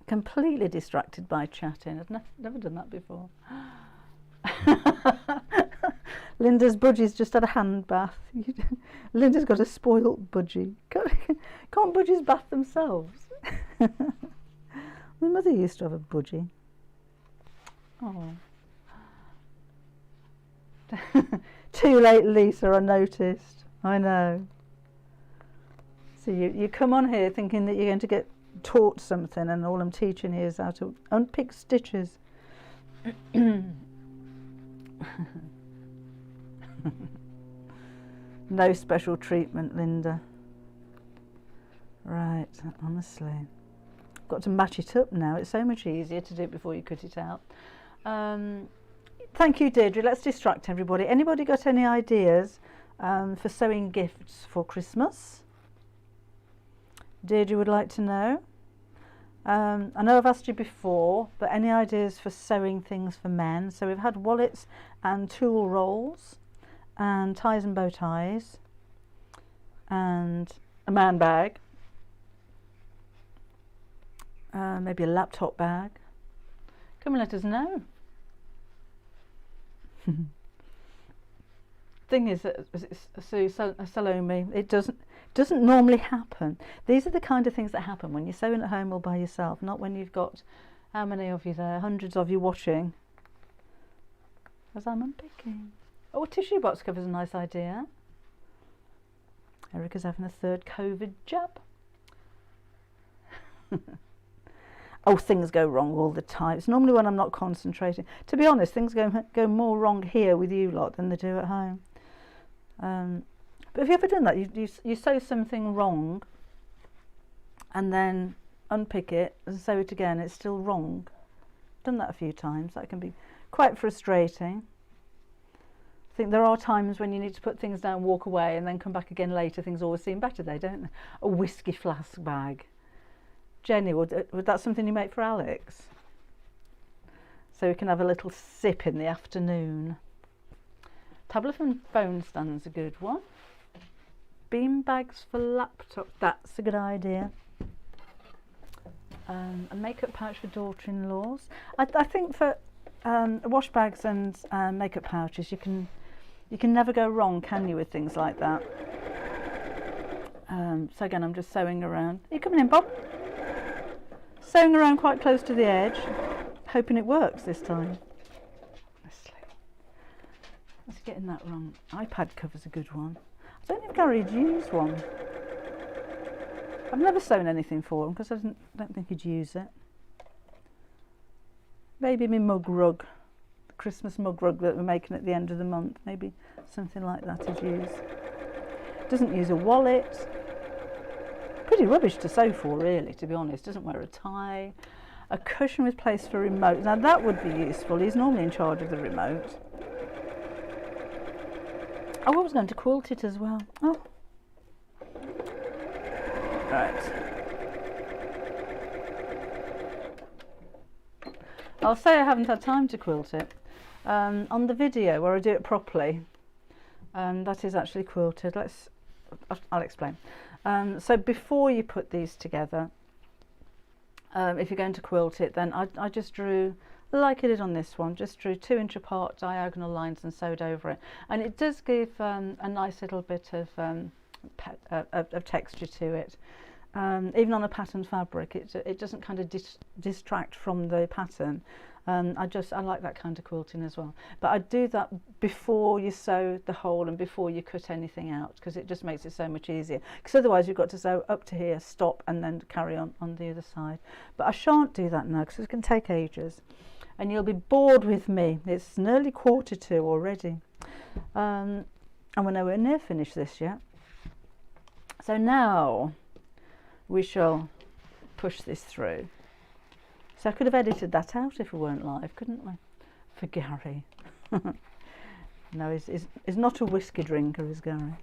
Completely distracted by chatting. I've never done that before. Linda's budgies just had a hand bath. Linda's got a spoilt budgie. Can't budgies bath themselves? My mother used to have a budgie. Oh. Too late, Lisa, I noticed. I know. So you come on here thinking that you're going to get taught something, and all I'm teaching you is how to unpick stitches. No special treatment, Linda. Right, honestly. Got to match it up now. It's so much easier to do it before you cut it out. Thank you, Deirdre. Let's distract everybody. Anybody got any ideas for sewing gifts for Christmas? Deirdre would like to know. I know I've asked you before, but any ideas for sewing things for men? So we've had wallets and tool rolls and ties and bow ties and a man bag, maybe a laptop bag. Come and let us know. Thing is that Salome, it doesn't normally happen. These are the kind of things that happen when you're sewing at home or by yourself, not when you've got, how many of you there, hundreds of you watching as I'm unpicking. Oh, a tissue box cover is a nice idea. Erica's having a 3rd COVID jab. Oh, things go wrong all the time. It's normally when I'm not concentrating. To be honest, things go more wrong here with you lot than they do at home. But have you ever done that? You sew something wrong, and then unpick it and sew it again, it's still wrong. Done that a few times. That can be quite frustrating. I think there are times when you need to put things down, walk away, and then come back again later. Things always seem better, they don't they? A whiskey flask bag. Jenny, would that something you make for Alex? So we can have a little sip in the afternoon. Tablet and phone stand's a good one. Bean bags for laptop, that's a good idea. A makeup pouch for daughter-in-laws. I think for wash bags and makeup pouches, you can never go wrong, can you, with things like that? So again, I'm just sewing around. Are you coming in, Bob? Sewing around quite close to the edge, hoping it works this time. Honestly, let's getting that wrong. iPad cover's a good one. I don't think Gary'd use one. I've never sewn anything for him because I don't think he'd use it. Maybe my mug rug, the Christmas mug rug that we're making at the end of the month. Maybe something like that he'd use. Doesn't use a wallet. Pretty rubbish to sew for, really, to be honest. Doesn't wear a tie. A cushion with place for remote. Now that would be useful. He's normally in charge of the remote. Oh, I was going to quilt it as well. Oh. Right. I'll say I haven't had time to quilt it. On the video where I do it properly, that is actually quilted. I'll explain. So before you put these together, if you're going to quilt it, then I just drew, like I did on this one, just drew 2 inch apart diagonal lines and sewed over it. And it does give a nice little bit of texture to it. Even on a patterned fabric, it doesn't kind of distract from the pattern. I like that kind of quilting as well. But I do that before you sew the hole and before you cut anything out, because it just makes it so much easier. Because otherwise you've got to sew up to here, stop, and then carry on the other side. But I shan't do that now because it can take ages. And you'll be bored with me. It's nearly 1:45 already. And we're nowhere near finished this yet. So now we shall push this through. So I could have edited that out if we weren't live, couldn't we? For Gary. No, he's not a whiskey drinker, is Gary.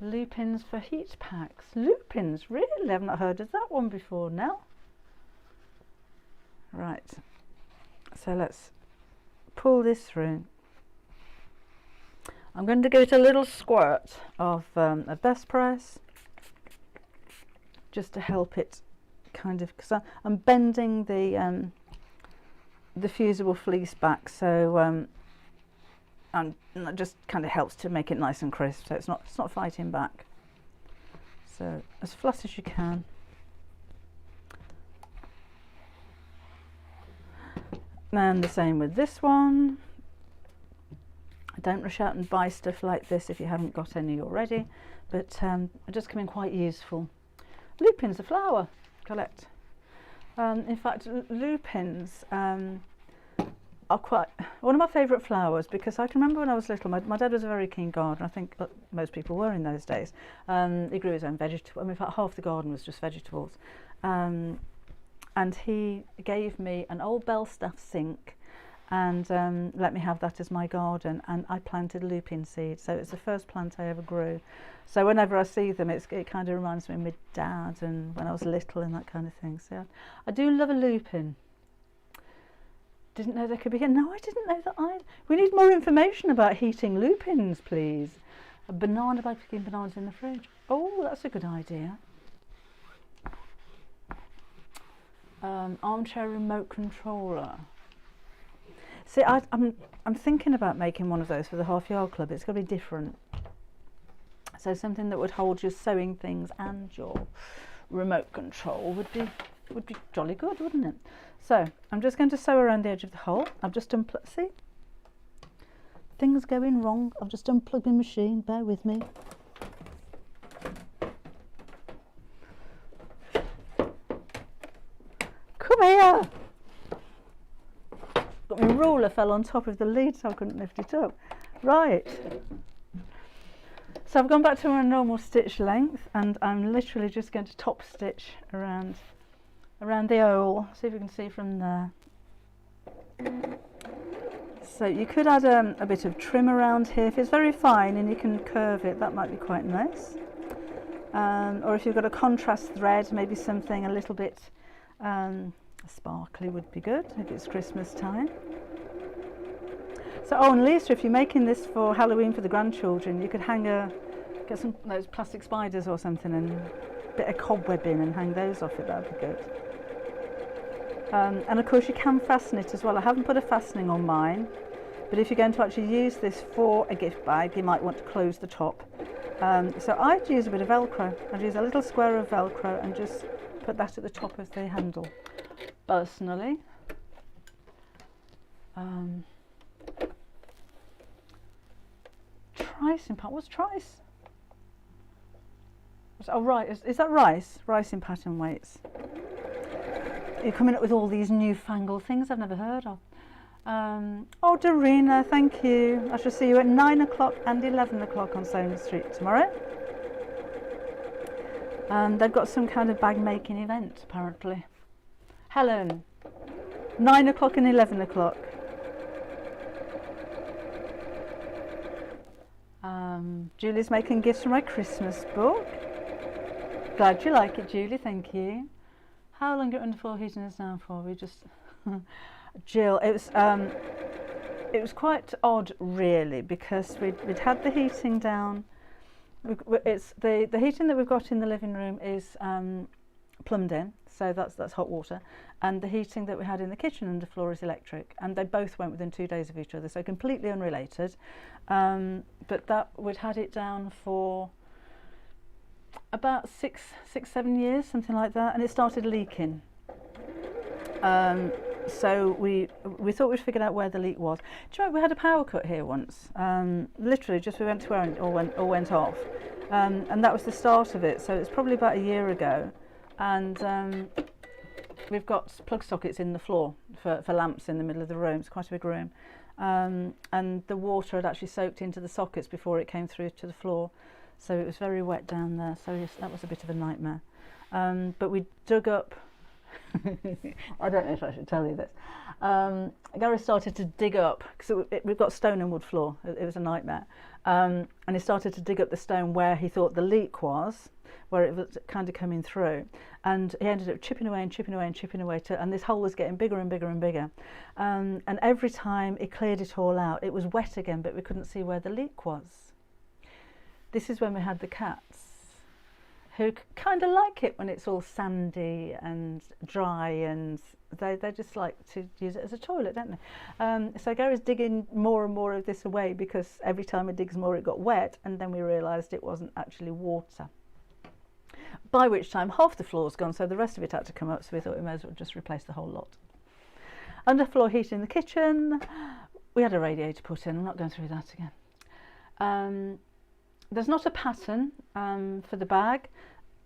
Lupins for heat packs. Lupins, really? I've not heard of that one before now. Right, so let's pull this through. I'm going to give it a little squirt of a best press, just to help it kind of, because I'm bending the fusible fleece back, so and that just kind of helps to make it nice and crisp, so it's not fighting back. So as flat as you can. And the same with this one. Don't rush out and buy stuff like this if you haven't got any already, but they just come in quite useful. Lupins, a flower, collect. In fact, lupins are quite one of my favourite flowers, because I can remember when I was little, my dad was a very keen gardener. I think most people were in those days. He grew his own vegetables. I mean, in fact, half the garden was just vegetables. And he gave me an old Belstaff sink and let me have that as my garden, and I planted lupin seeds, so it's the first plant I ever grew. So whenever I see them, it kind of reminds me of my dad and when I was little and that kind of thing. So I do love a lupin. Didn't know there could be no, I didn't know that we need more information about heating lupins, please. A banana by picking bananas in the fridge. Oh, that's a good idea. Armchair remote controller. See, I'm thinking about making one of those for the Half Yard Club. It's going to be different. So something that would hold your sewing things and your remote control would be jolly good, wouldn't it? So I'm just going to sew around the edge of the hole. I've just unplugged. See, things going wrong. I've just unplugged my machine. Bear with me. Come here. My ruler fell on top of the lead, so I couldn't lift it up. Right. So I've gone back to my normal stitch length, and I'm literally just going to top stitch around the awl. See if you can see from there. So you could add a bit of trim around here. If it's very fine and you can curve it, that might be quite nice. Or if you've got a contrast thread, maybe something a little bit sparkly would be good if it's Christmas time. So, and Lisa, if you're making this for Halloween for the grandchildren, you could get some those plastic spiders or something and a bit of cobwebbing and hang those off it. That'd be good. And of course you can fasten it as well. I haven't put a fastening on mine, but if you're going to actually use this for a gift bag, you might want to close the top. So I'd use a bit of Velcro. I'd use a little square of Velcro and just put that at the top of the handle. Personally, trice in pattern. What's trice? Oh, right. Is that rice? Rice in pattern weights. You're coming up with all these newfangled things I've never heard of. Oh, Dorina, thank you. I shall see you at 9 o'clock and 11 o'clock on Sewing Street tomorrow. They've got some kind of bag making event, apparently. Helen, 9 o'clock and 11 o'clock. Julie's making gifts for my Christmas book. Glad you like it, Julie, thank you. How long are you under floor heating this down for? We just Jill, it was quite odd really, because we'd had the heating down. It's the heating that we've got in the living room is plumbed in, so that's hot water, and the heating that we had in the kitchen underfloor is electric, and they both went within 2 days of each other, so completely unrelated. But that we'd had it down for about 6-7 years, something like that, and it started leaking. So we thought we'd figured out where the leak was. Do you know, we had a power cut here once. Literally, just we went to where it all went off, and that was the start of it. So it's probably about a year ago, and we've got plug sockets in the floor for lamps in the middle of the room. It's quite a big room, and the water had actually soaked into the sockets before it came through to the floor. So it was very wet down there, so yes, that was a bit of a nightmare. But we dug up, I don't know if I should tell you this, Gary started to dig up, because we've got stone and wood floor, it was a nightmare, and he started to dig up the stone where he thought the leak was, where it was kind of coming through, and he ended up chipping away and chipping away and chipping away, and this hole was getting bigger and bigger and bigger, and every time he cleared it all out, it was wet again, but we couldn't see where the leak was. This is when we had the cats, who kind of like it when it's all sandy and dry, and they just like to use it as a toilet, don't they? So Gary's digging more and more of this away, because every time he digs more it got wet, and then we realised it wasn't actually water. By which time half the floor's gone, so the rest of it had to come up, so we thought we may as well just replace the whole lot. Underfloor heating in the kitchen, we had a radiator put in, I'm not going through that again. There's not a pattern for the bag.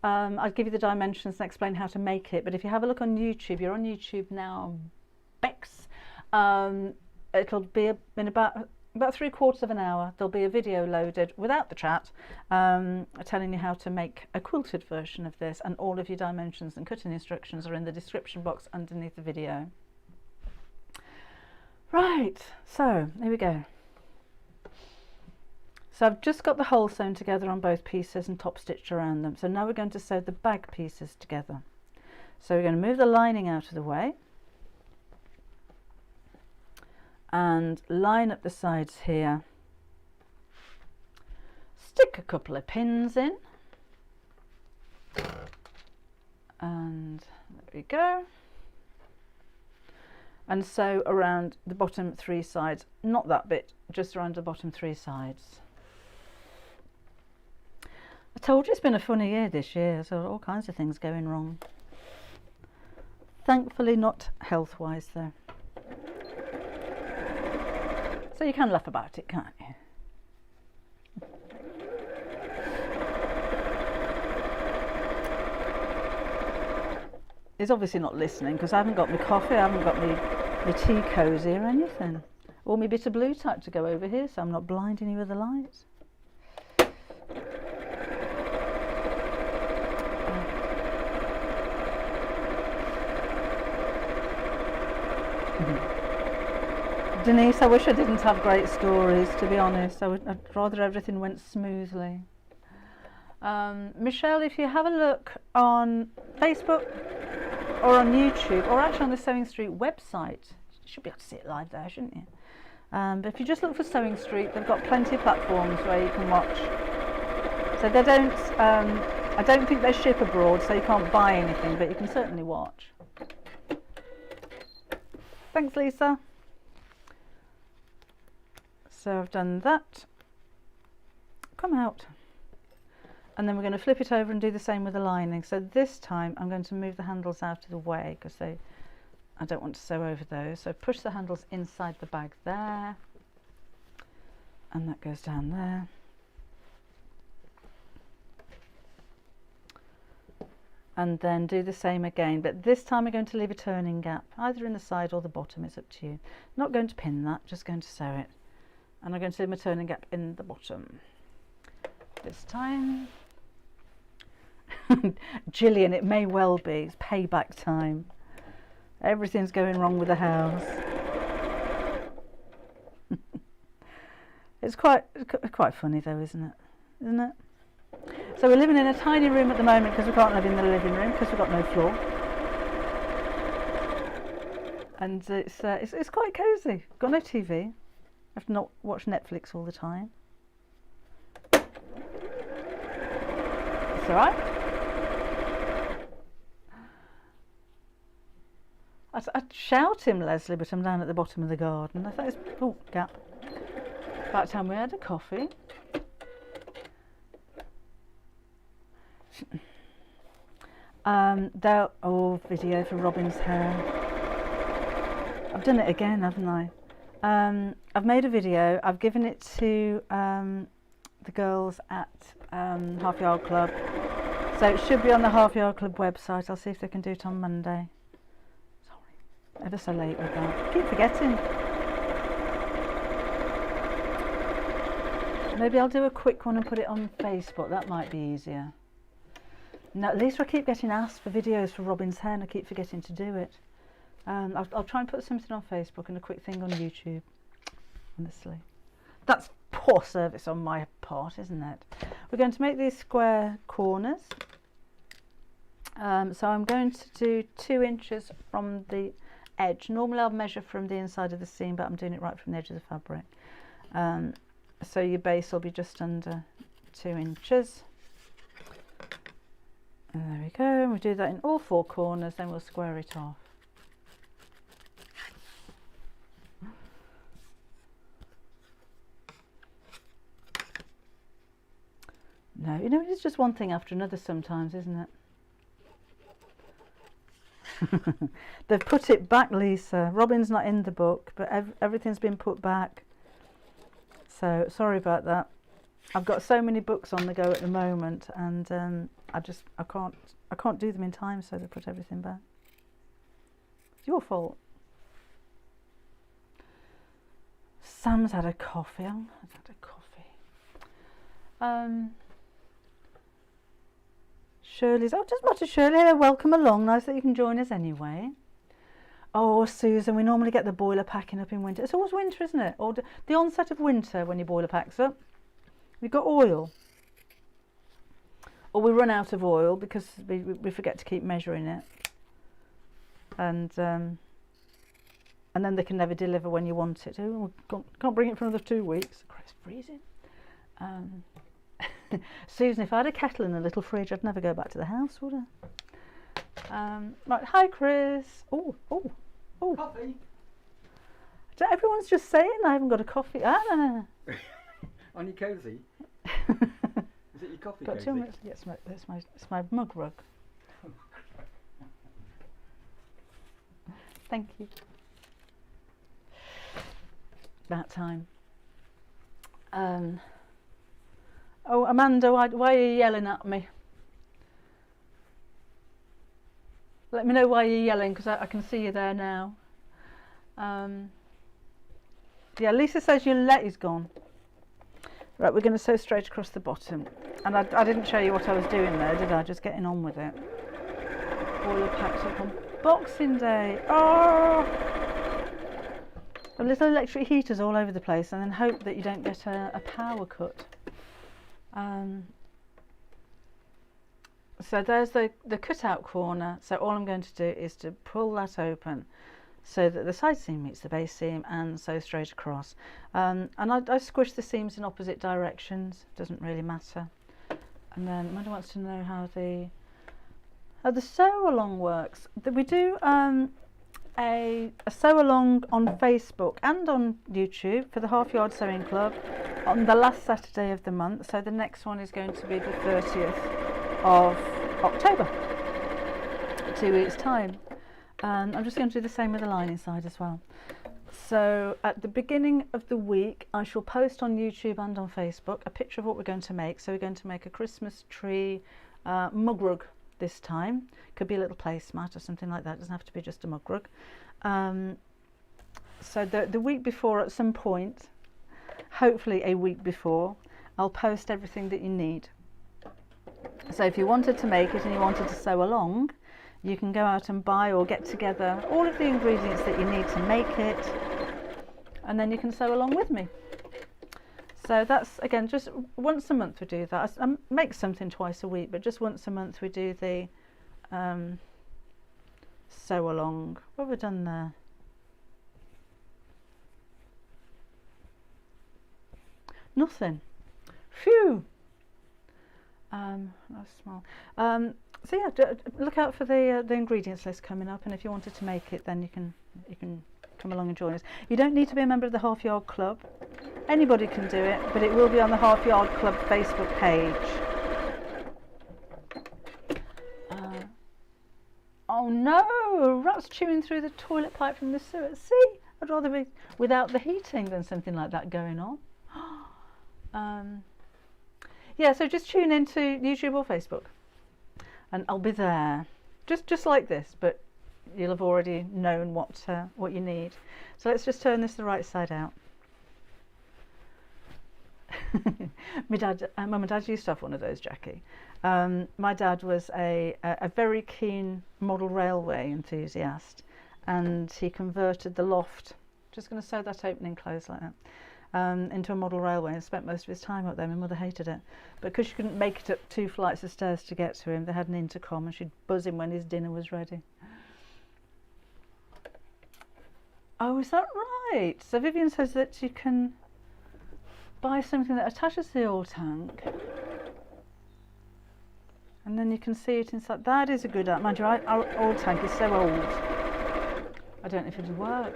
I'll give you the dimensions and explain how to make it, but if you have a look on YouTube, you're on YouTube now, Bex, it'll be in about 3/4 of an hour, there'll be a video loaded without the chat, telling you how to make a quilted version of this, and all of your dimensions and cutting instructions are in the description box underneath the video. Right, so here we go. So I've just got the hole sewn together on both pieces and top stitched around them. So now we're going to sew the bag pieces together. So we're going to move the lining out of the way and line up the sides here. Stick a couple of pins in, and there we go. And sew around the bottom 3 sides, not that bit, just around the bottom 3 sides. I told you it's been a funny year this year, so all kinds of things going wrong. Thankfully not health-wise though. So you can laugh about it, can't you? He's obviously not listening, because I haven't got my coffee, I haven't got my tea cosy or anything. Or my bit of blue tack to go over here, so I'm not blinding you with the light. Denise, I wish I didn't have great stories, to be honest. I'd rather everything went smoothly. Michelle, if you have a look on Facebook or on YouTube, or actually on the Sewing Street website, you should be able to see it live there, shouldn't you? But if you just look for Sewing Street, they've got plenty of platforms where you can watch. So they don't, I don't think they ship abroad, so you can't buy anything, but you can certainly watch. Thanks, Lisa. So I've done that. Come out. And then we're going to flip it over and do the same with the lining. So this time I'm going to move the handles out of the way because I don't want to sew over those. So push the handles inside the bag there. And that goes down there. And then do the same again, but this time we're going to leave a turning gap, either in the side or the bottom, it's up to you. Not going to pin that, just going to sew it. And I'm going to leave my turning gap in the bottom. This time. Gillian, it may well be, it's payback time. Everything's going wrong with the house. It's quite funny though, isn't it? Isn't it? So we're living in a tiny room at the moment because we can't live in the living room because we've got no floor. And it's quite cosy. Got no TV. I have to not watch Netflix all the time. It's alright. I'd shout him, Leslie, but I'm down at the bottom of the garden. I thought it's gap. About time we had a coffee. Video for Robin's hair. I've done it again, haven't I? I've made a video. I've given it to the girls at Half Yard Club. So it should be on the Half Yard Club website. I'll see if they can do it on Monday. Sorry, ever so late with that. I keep forgetting. Maybe I'll do a quick one and put it on Facebook. That might be easier. No, at least I keep getting asked for videos for Robin's hair and I keep forgetting to do it. I'll try and put something on Facebook and a quick thing on YouTube. Honestly. That's poor service on my part, isn't it? We're going to make these square corners. So I'm going to do 2 inches from the edge. Normally I'll measure from the inside of the seam, but I'm doing it right from the edge of the fabric. So your base will be just under 2 inches. And there we go, and we'll do that in all 4 corners, then we'll square it off. No, you know, it's just one thing after another sometimes, isn't it? They've put it back, Lisa. Robin's not in the book, but everything's been put back. So, sorry about that. I've got so many books on the go at the moment, and I can't do them in time, so they put everything back. It's your fault. Sam's had a coffee. I've had a coffee. Shirley's. Oh, just much to Shirley. Hello, welcome along. Nice that you can join us anyway. Oh, Susan, we normally get the boiler packing up in winter. It's always winter, isn't it? Or the onset of winter when your boiler packs up. We've got oil. Or we run out of oil because we forget to keep measuring it. And then they can never deliver when you want it. Oh, can't bring it for another 2 weeks. Christ, freezing. Susan, if I had a kettle and a little fridge, I'd never go back to the house, would I? Right, hi Chris. Oh. Coffee. Everyone's just saying I haven't got a coffee. No. On your cosy? Is it your coffee Got cosy? 2 minutes. Yes, it's my mug rug. Thank you. That time. Oh, Amanda, why are you yelling at me? Let me know why you're yelling, because I can see you there now. Yeah, Lisa says your let is gone. Right, we're going to sew straight across the bottom. And I didn't show you what I was doing there, did I? Just getting on with it. Boiler packed up on Boxing Day. Oh! little electric heaters all over the place, and then hope that you don't get a power cut. So there's the cutout corner. So all I'm going to do is to pull that open so that the side seam meets the base seam, and so straight across. And I squish the seams in opposite directions, doesn't really matter. And then Amanda wants to know how the sew along works. We do a sew along on Facebook and on YouTube for the Half Yard Sewing Club on the last Saturday of the month. So the next one is going to be the 30th of October, 2 weeks time. And I'm just going to do the same with the lining side as well. So at the beginning of the week, I shall post on YouTube and on Facebook a picture of what we're going to make. So we're going to make a Christmas tree mug rug this time. Could be a little placemat or something like that. It doesn't have to be just a mug rug. So the week before, at some point, hopefully a week before, I'll post everything that you need. So if you wanted to make it and you wanted to sew along, you can go out and buy or get together all of the ingredients that you need to make it, and then you can sew along with me. So that's, again, just once a month we do that. I make something twice a week, but just once a month we do the sew along. What have we done there? Nothing. Phew. That's small. So yeah, look out for the ingredients list coming up, and if you wanted to make it, then you can come along and join us. You don't need to be a member of the Half Yard Club. Anybody can do it, but it will be on the Half Yard Club Facebook page. Oh no, rat's chewing through the toilet pipe from the sewer. See, I'd rather be without the heating than something like that going on. Yeah, so just tune into YouTube or Facebook, and I'll be there, just like this, but you'll have already known what you need. So let's just turn this the right side out. My dad, Mum and Dad used to have one of those, Jackie. My dad was a very keen model railway enthusiast, and he converted the loft, just going to sew that opening closed like that, into a model railway, and spent most of his time up there. My mother hated it, but because she couldn't make it up 2 flights of stairs to get to him, they had an intercom and she'd buzz him when his dinner was ready. Oh, is that right? So Vivian says that you can buy something that attaches to the oil tank, and then you can see it inside. That is a good idea. Mind you, our oil tank is so old, I don't know if it'll work.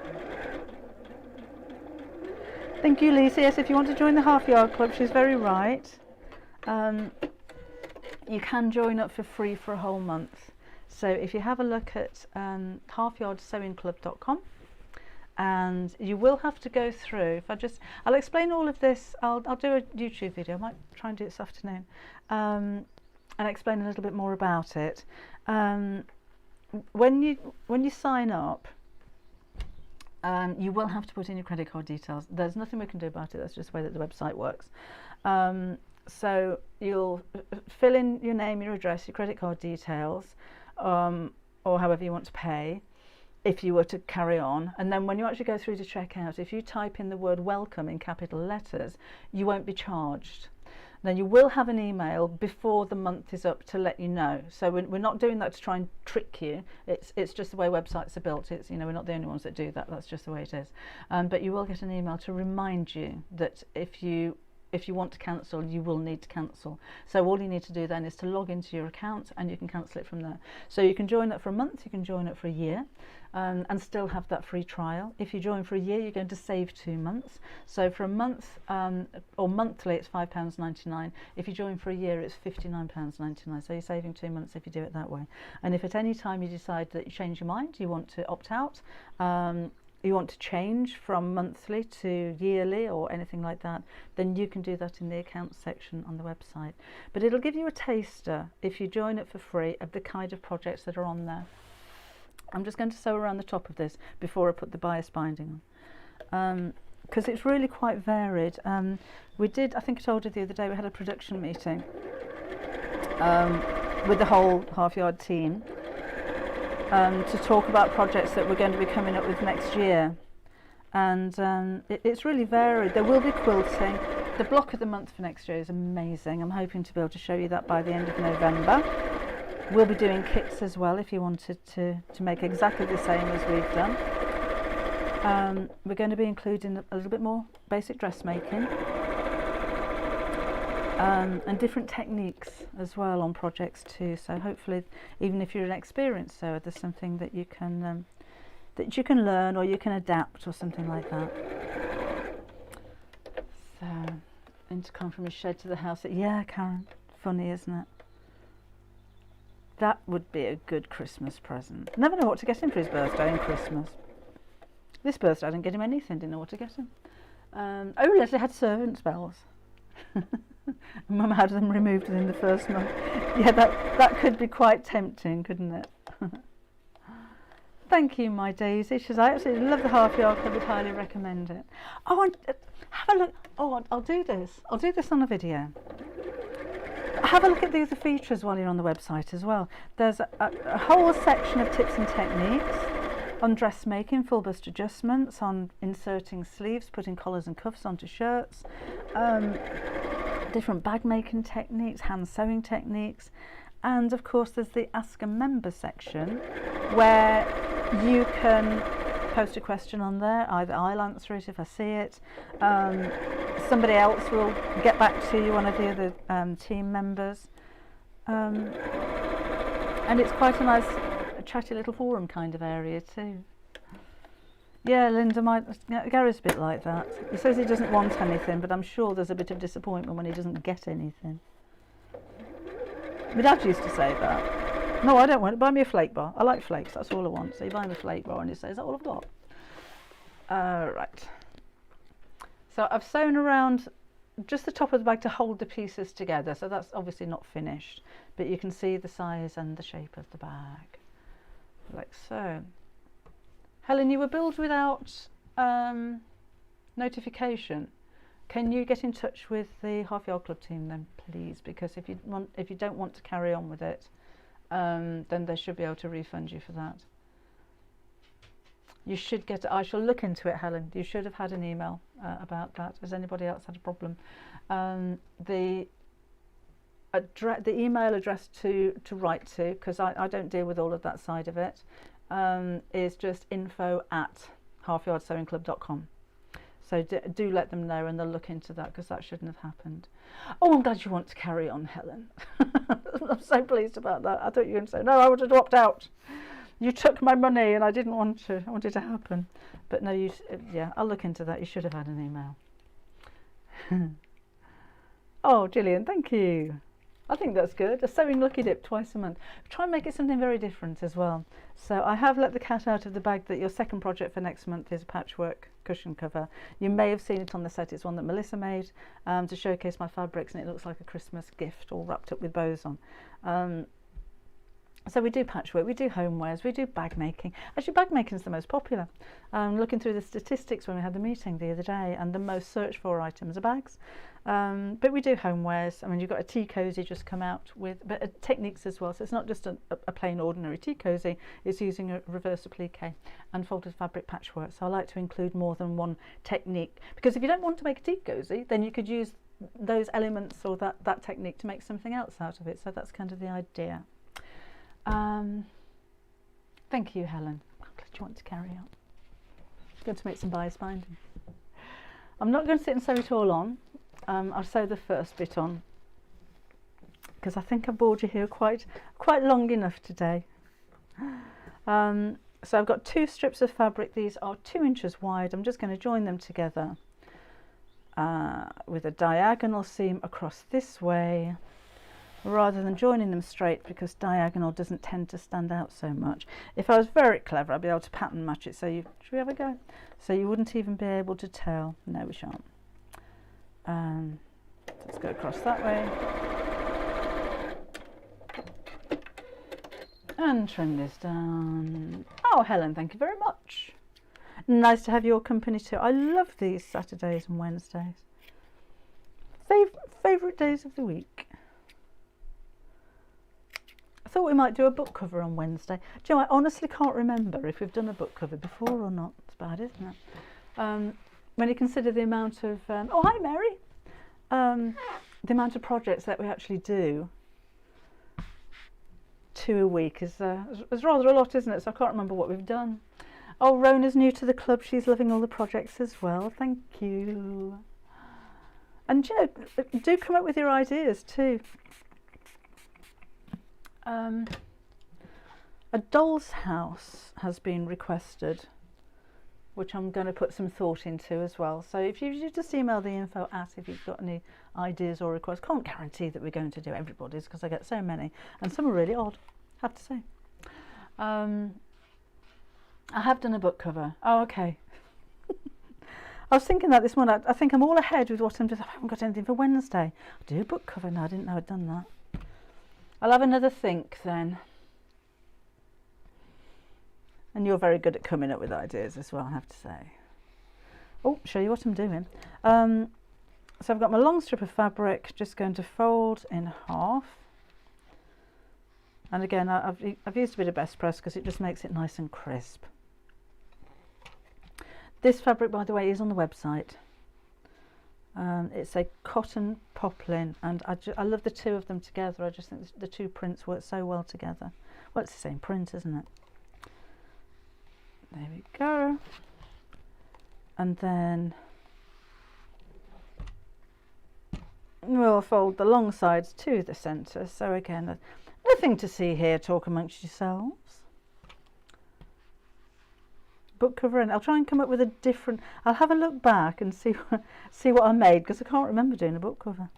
Thank you, Lisa. Yes, if you want to join the Half Yard Club, she's very right. You can join up for free for a whole month. So if you have a look at halfyardsewingclub.com, and you will have to go through. I'll explain all of this. I'll do a YouTube video. I might try and do it this afternoon, and explain a little bit more about it. When you sign up, you will have to put in your credit card details. There's nothing we can do about it. That's just the way that the website works. So you'll fill in your name, your address, your credit card details, or however you want to pay, if you were to carry on. And then when you actually go through to checkout, if you type in the word welcome in capital letters, you won't be charged. Now you will have an email before the month is up to let you know. So we're not doing that to try and trick you. It's just the way websites are built. It's, we're not the only ones that do that. That's just the way it is. But you will get an email to remind you that if you want to cancel, you will need to cancel. So all you need to do then is to log into your account, and you can cancel it from there. So you can join it for a month, you can join it for a year, and still have that free trial. If you join for a year, you're going to save 2 months. So for a month or monthly, it's £5.99. If you join for a year, it's £59.99. So you're saving 2 months if you do it that way. And if at any time you decide that you change your mind, you want to opt out, you want to change from monthly to yearly or anything like that, then you can do that in the accounts section on the website. But it'll give you a taster, if you join it for free, of the kind of projects that are on there. I'm just going to sew around the top of this before I put the bias binding on, because it's really quite varied. We did, I think I told you the other day, we had a production meeting with the whole Half Yard team, to talk about projects that we're going to be coming up with next year. and it's really varied. There will be quilting. The block of the month for next year is amazing. I'm hoping to be able to show you that by the end of November. We'll be doing kits as well if you wanted to make exactly the same as we've done. We're going to be including a little bit more basic dressmaking and different techniques as well on projects too. So hopefully, even if you're an experienced sewer, there's something that you can learn, or you can adapt, or something like that. So, intercom from his shed to the house. Yeah, Karen, funny, isn't it? That would be a good Christmas present. Never know what to get him for his birthday and Christmas. This birthday I didn't get him anything, didn't know what to get him. Oh, Leslie had servants' bells. Mum had them removed within the first month. Yeah, that could be quite tempting, couldn't it? Thank you, my Daisy. She says, I absolutely love the half yard club, would highly recommend it. Oh, and have a look. Oh, I'll do this. I'll do this on a video. Have a look at the other features while you're on the website as well. There's a whole section of tips and techniques on dressmaking, full bust adjustments, on inserting sleeves, putting collars and cuffs onto shirts, different bag making techniques, hand sewing techniques, and of course there's the Ask a Member section where you can post a question on there. Either I'll answer it if I see it, somebody else will get back to you, one of the other team members, and it's quite a nice chatty little forum kind of area too. Yeah, Linda, Gary's a bit like that. He says he doesn't want anything, but I'm sure there's a bit of disappointment when he doesn't get anything. My dad used to say that. No, I don't want it. Buy me a flake bar. I like flakes, that's all I want. So you buy me a flake bar and you say, is that all I've got? Right. So I've sewn around just the top of the bag to hold the pieces together. So that's obviously not finished, but you can see the size and the shape of the bag. Like so. Helen, you were billed without notification. Can you get in touch with the Half Yard Club team then, please? Because if you don't want to carry on with it, then they should be able to refund you for that. You should get. I shall look into it, Helen. You should have had an email about that. Has anybody else had a problem? The email address to write to, because I don't deal with all of that side of it, is just info@halfyardsewingclub.com. So do let them know and they'll look into that, because that shouldn't have happened. Oh, I'm glad you want to carry on, Helen. I'm so pleased about that. I thought you were going to say, no, I would have dropped out. You took my money and I didn't want to. I wanted it to happen. But no, yeah, I'll look into that. You should have had an email. Oh, Gillian, thank you. I think that's good. A sewing lucky dip twice a month. Try and make it something very different as well. So I have let the cat out of the bag that your second project for next month is a patchwork cushion cover. You may have seen it on the set. It's one that Melissa made to showcase my fabrics, and it looks like a Christmas gift all wrapped up with bows on. So we do patchwork, we do homewares, we do bag making. Actually, bag making is the most popular. Looking through the statistics when we had the meeting the other day, and the most searched for items are bags. But we do homewares. I mean, you've got a tea cosy just come out with, but techniques as well. So it's not just a plain ordinary tea cosy. It's using a reverse applique and folded fabric patchwork. So I like to include more than one technique, because if you don't want to make a tea cosy, then you could use those elements or that technique to make something else out of it. So that's kind of the idea. Thank you, Helen. I'm glad you want to carry on. I'm going to make some bias binding. I'm not going to sit and sew it all on. I'll sew the first bit on, because I think I bored you here quite long enough today. So I've got 2 strips of fabric. These are 2 inches wide. I'm just going to join them together with a diagonal seam across this way, rather than joining them straight, because diagonal doesn't tend to stand out so much. If I was very clever, I'd be able to pattern match it, so should we have a go? So you wouldn't even be able to tell. No, we shan't. Let's go across that way and trim this down. Oh, Helen, thank you very much. Nice to have your company too. I love these Saturdays and Wednesdays. Favourite days of the week. I thought we might do a book cover on Wednesday. Do you know, I honestly can't remember if we've done a book cover before or not. It's bad, isn't it? when you consider the amount of oh hi Mary, the amount of projects that we actually do, 2 a week is rather a lot, isn't it? So I can't remember what we've done. Oh, Rona's new to the club. She's loving all the projects as well. Thank you. And you know, do come up with your ideas too. A doll's house has been requested, which I'm going to put some thought into as well. So if you just email the info at if you've got any ideas or requests. Can't guarantee that we're going to do everybody's because I get so many, and some are really odd, I have to say. I have done a book cover. Oh, okay. I was thinking that this morning. I think I'm all ahead with what I'm doing. I haven't got anything for Wednesday. I do a book cover now. I didn't know I'd done that. I'll have another think then. And you're very good at coming up with ideas as well, I have to say. Oh, show you what I'm doing. So I've got my long strip of fabric, just going to fold in half. And again, I've used a bit of best press because it just makes it nice and crisp. This fabric, by the way, is on the website. It's a cotton poplin, and I love the two of them together. I just think the two prints work so well together. Well, it's the same print, isn't it? There we go. And then we'll fold the long sides to the centre. So again, nothing to see here, talk amongst yourselves. Book cover, and I'll try and come up with a different, I'll have a look back and see what I made, because I can't remember doing a book cover.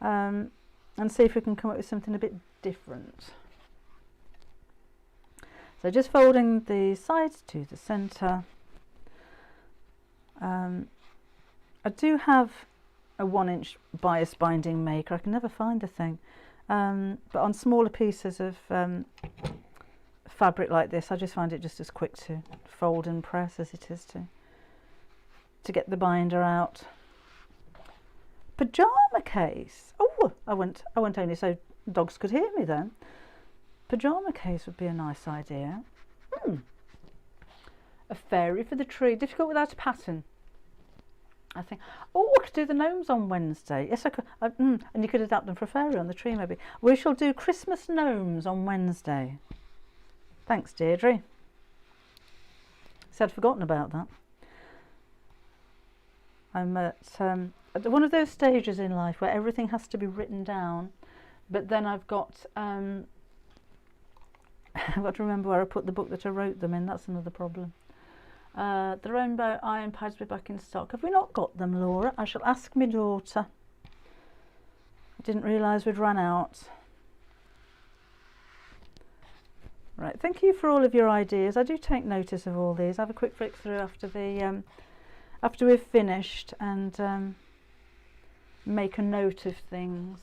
And see if we can come up with something a bit different. So just folding the sides to the centre. I do have a 1-inch bias binding maker. I can never find the thing. But on smaller pieces of fabric like this, I just find it just as quick to fold and press as it is to get the binder out. Pyjama case. Oh, I went only so dogs could hear me then. Pyjama case would be a nice idea. A fairy for the tree. Difficult without a pattern, I think. Oh, I could do the gnomes on Wednesday. Yes, I could. And you could adapt them for a fairy on the tree, maybe. We shall do Christmas gnomes on Wednesday. Thanks, Deirdre. I'd forgotten about that. I'm at one of those stages in life where everything has to be written down, but then I've got to remember where I put the book that I wrote them in. That's another problem. The rainbow iron pads will be back in stock. Have we not got them, Laura? I shall ask my daughter. I didn't realise we'd run out. Right, thank you for all of your ideas. I do take notice of all these. Have a quick flick through after the after we've finished, and make a note of things.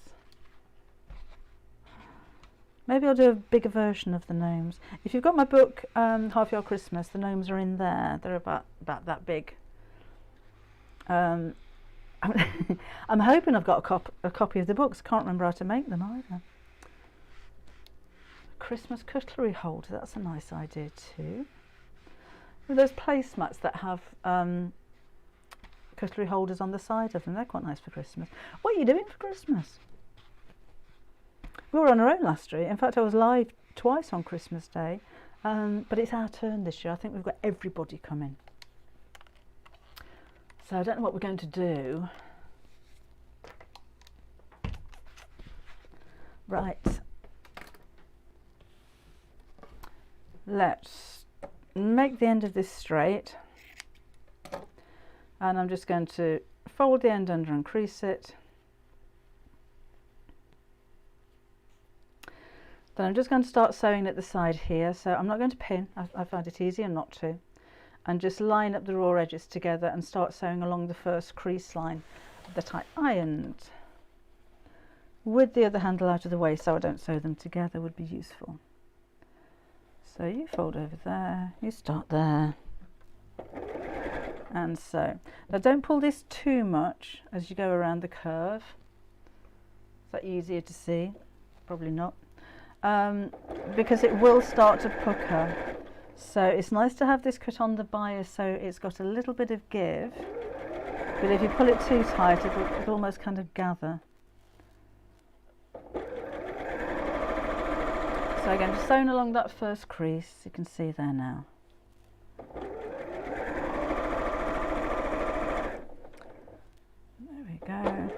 Maybe I'll do a bigger version of the gnomes. If you've got my book, Half Yard Christmas, the gnomes are in there. They're about that big. I'm hoping I've got a copy of the books. Can't remember how to make them either. Christmas cutlery holder, that's a nice idea too. With those placemats that have cutlery holders on the side of them, they're quite nice for Christmas. What are you doing for Christmas? We were on our own last year. In fact, I was live twice on Christmas Day, but it's our turn this year. I think we've got everybody coming. So I don't know what we're going to do. Right. Let's make the end of this straight, and I'm just going to fold the end under and crease it. Then I'm just going to start sewing at the side here, so I'm not going to pin. I find it easier not to, and just line up the raw edges together and start sewing along the first crease line that I ironed. With the other handle out of the way so I don't sew them together would be useful. So you fold over there, you start there, and so. Now don't pull this too much as you go around the curve. Is that easier to see? Probably not, because it will start to pucker. So it's nice to have this cut on the bias so it's got a little bit of give, but if you pull it too tight it'll almost kind of gather. So again, just sewing along that first crease, you can see there now. There we go.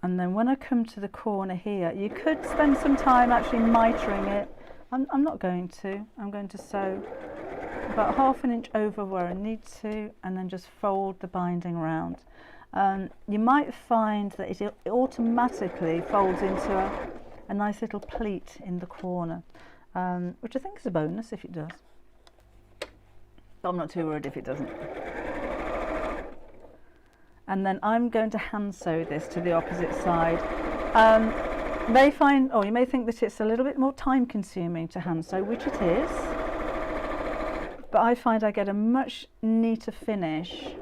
And then when I come to the corner here, you could spend some time actually mitering it. I'm not going to. I'm going to sew about 1/2 inch over where I need to, and then just fold the binding around. You might find that it automatically folds into a nice little pleat in the corner, which I think is a bonus if it does. But I'm not too worried if it doesn't. And then I'm going to hand sew this to the opposite side. You may think that it's a little bit more time consuming to hand sew, which it is, but I find I get a much neater finish,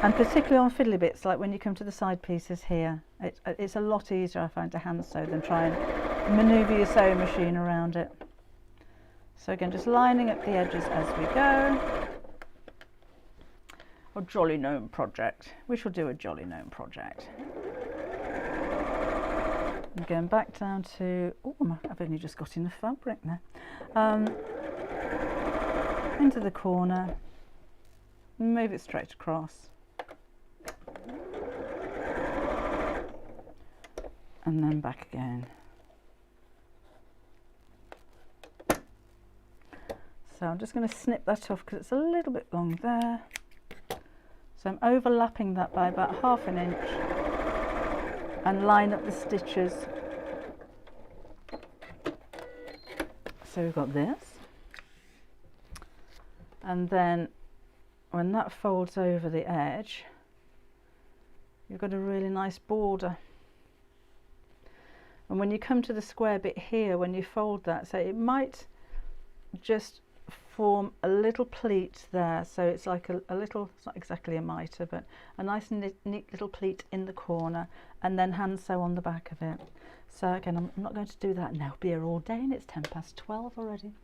and particularly on fiddly bits, like when you come to the side pieces here, it's a lot easier I find to hand sew than try and manoeuvre your sewing machine around it. So again, just lining up the edges as we go. Or Jolly Gnome project. We shall do a Jolly Gnome project. And going back down to, I've only just got enough fabric now. Into the corner, move it straight across. And then back again. So I'm just going to snip that off because it's a little bit long there. So I'm overlapping that by about 1/2 inch and line up the stitches. So we've got this. And then when that folds over the edge, you've got a really nice border. And when you come to the square bit here, when you fold that, so it might just form a little pleat there, so it's like a little, it's not exactly a mitre, but a nice neat little pleat in the corner, and then hand sew on the back of it. So again, I'm not going to do that now. I'll be here all day and it's 12 already.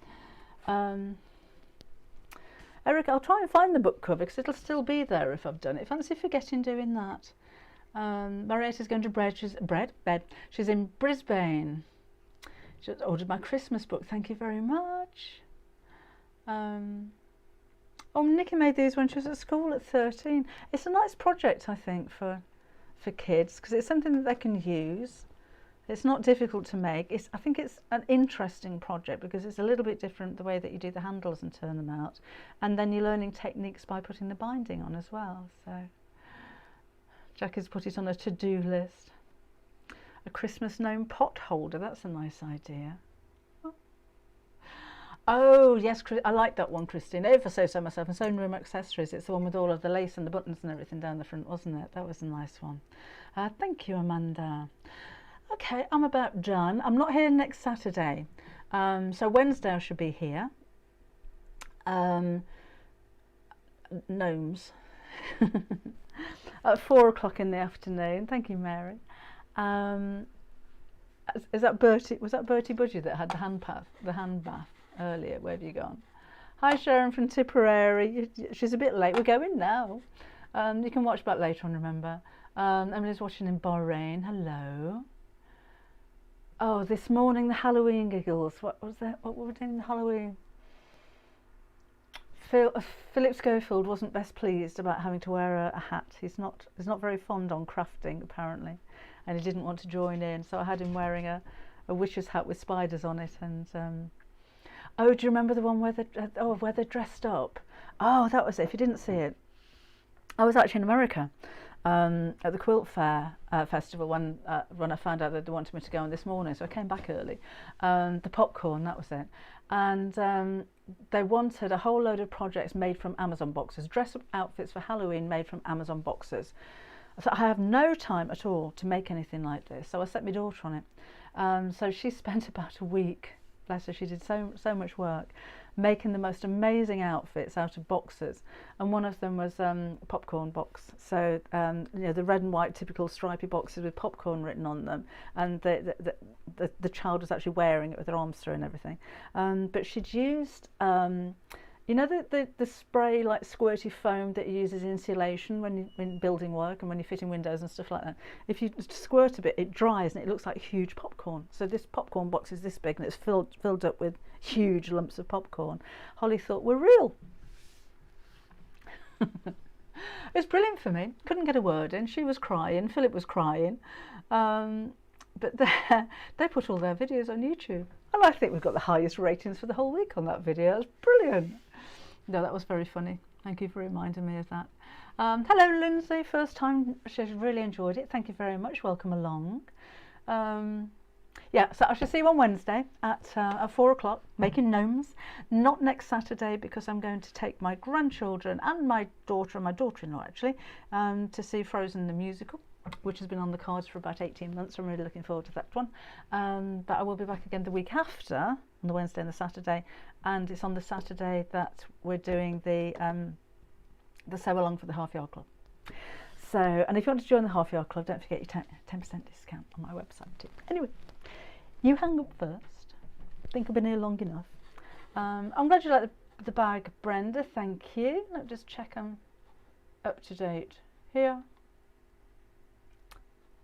Eric, I'll try and find the book cover because it'll still be there if I've done it. Fancy forgetting doing that. Marietta's going to bed. She's in Brisbane. She ordered my Christmas book. Thank you very much. Nikki made these when she was at school at 13. It's a nice project, I think, for kids because it's something that they can use. It's not difficult to make. I think it's an interesting project because it's a little bit different the way that you do the handles and turn them out, and then you're learning techniques by putting the binding on as well. So Jack has put it on a to-do list. A Christmas gnome pot holder, that's a nice idea. Oh yes, I like that one, Christine. Ever so myself, and Sewing Room Accessories. It's the one with all of the lace and the buttons and everything down the front, wasn't it? That was a nice one. Thank you, Amanda. Okay, I'm about done. I'm not here next Saturday, so Wednesday I should be here. Gnomes at 4 o'clock in the afternoon. Thank you, Mary. Is that Bertie? Was that Bertie Budgie that had the hand bath earlier? Where have you gone? Hi Sharon from Tipperary. She's a bit late. We're going now. You can watch back later on, remember. Emily's watching in Bahrain. Hello. Oh, this morning the Halloween giggles. What was that? What were we doing in Halloween? Philip Schofield wasn't best pleased about having to wear a hat. He's not very fond on crafting apparently, and he didn't want to join in. So I had him wearing a witch's hat with spiders on it. And oh, do you remember the one where they're dressed up? Oh, that was it. If you didn't see it, I was actually in America at the Quilt Fair festival when I found out that they wanted me to go on this morning, so I came back early. The popcorn, that was it. And they wanted a whole load of projects made from Amazon boxes, dress-up outfits for Halloween made from Amazon boxes. I thought, I have no time at all to make anything like this, so I set my daughter on it. So she spent about a week, bless her, she did so much work, making the most amazing outfits out of boxes, and one of them was popcorn box. So you know, the red and white typical stripy boxes with popcorn written on them, and the child was actually wearing it with their arms through and everything. But she'd used you know, the spray like squirty foam that you use as insulation when building work and when you're fitting windows and stuff like that. If you squirt a bit, it dries and it looks like huge popcorn. So this popcorn box is this big and it's filled up with huge lumps of popcorn. Holly thought, we're real. It was brilliant for me. Couldn't get a word in. She was crying. Philip was crying. But they put all their videos on YouTube. And I think we've got the highest ratings for the whole week on that video. It was brilliant. No, that was very funny. Thank you for reminding me of that. Hello, Lindsay. First time. She's really enjoyed it. Thank you very much. Welcome along. Yeah, so I shall see you on Wednesday at 4 o'clock, making gnomes. Not next Saturday because I'm going to take my grandchildren and my daughter and my daughter-in-law actually to see Frozen the musical, which has been on the cards for about 18 months. I'm really looking forward to that one. But I will be back again the week after, on the Wednesday and the Saturday, and it's on the Saturday that we're doing the sew along for the Half Yard Club. So, and if you want to join the Half Yard Club, don't forget your 10% discount on my website too. Anyway, you hang up first. I think I've been here long enough. I'm glad you like the bag, Brenda. Thank you. Let me just check I'm up to date here.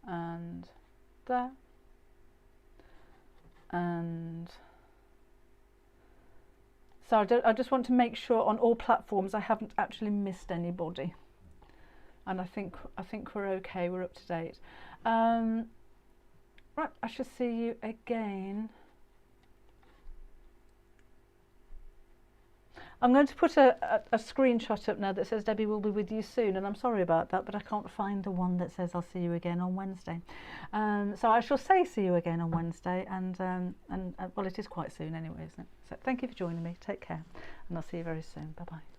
And there, and so I just want to make sure on all platforms I haven't actually missed anybody, and I think we're okay, we're up to date. Right, I shall see you again. I'm going to put a screenshot up now that says Debbie will be with you soon, and I'm sorry about that, but I can't find the one that says I'll see you again on Wednesday. So I shall say see you again on Wednesday, and well, it is quite soon anyway, isn't it? So thank you for joining me. Take care, and I'll see you very soon. Bye bye.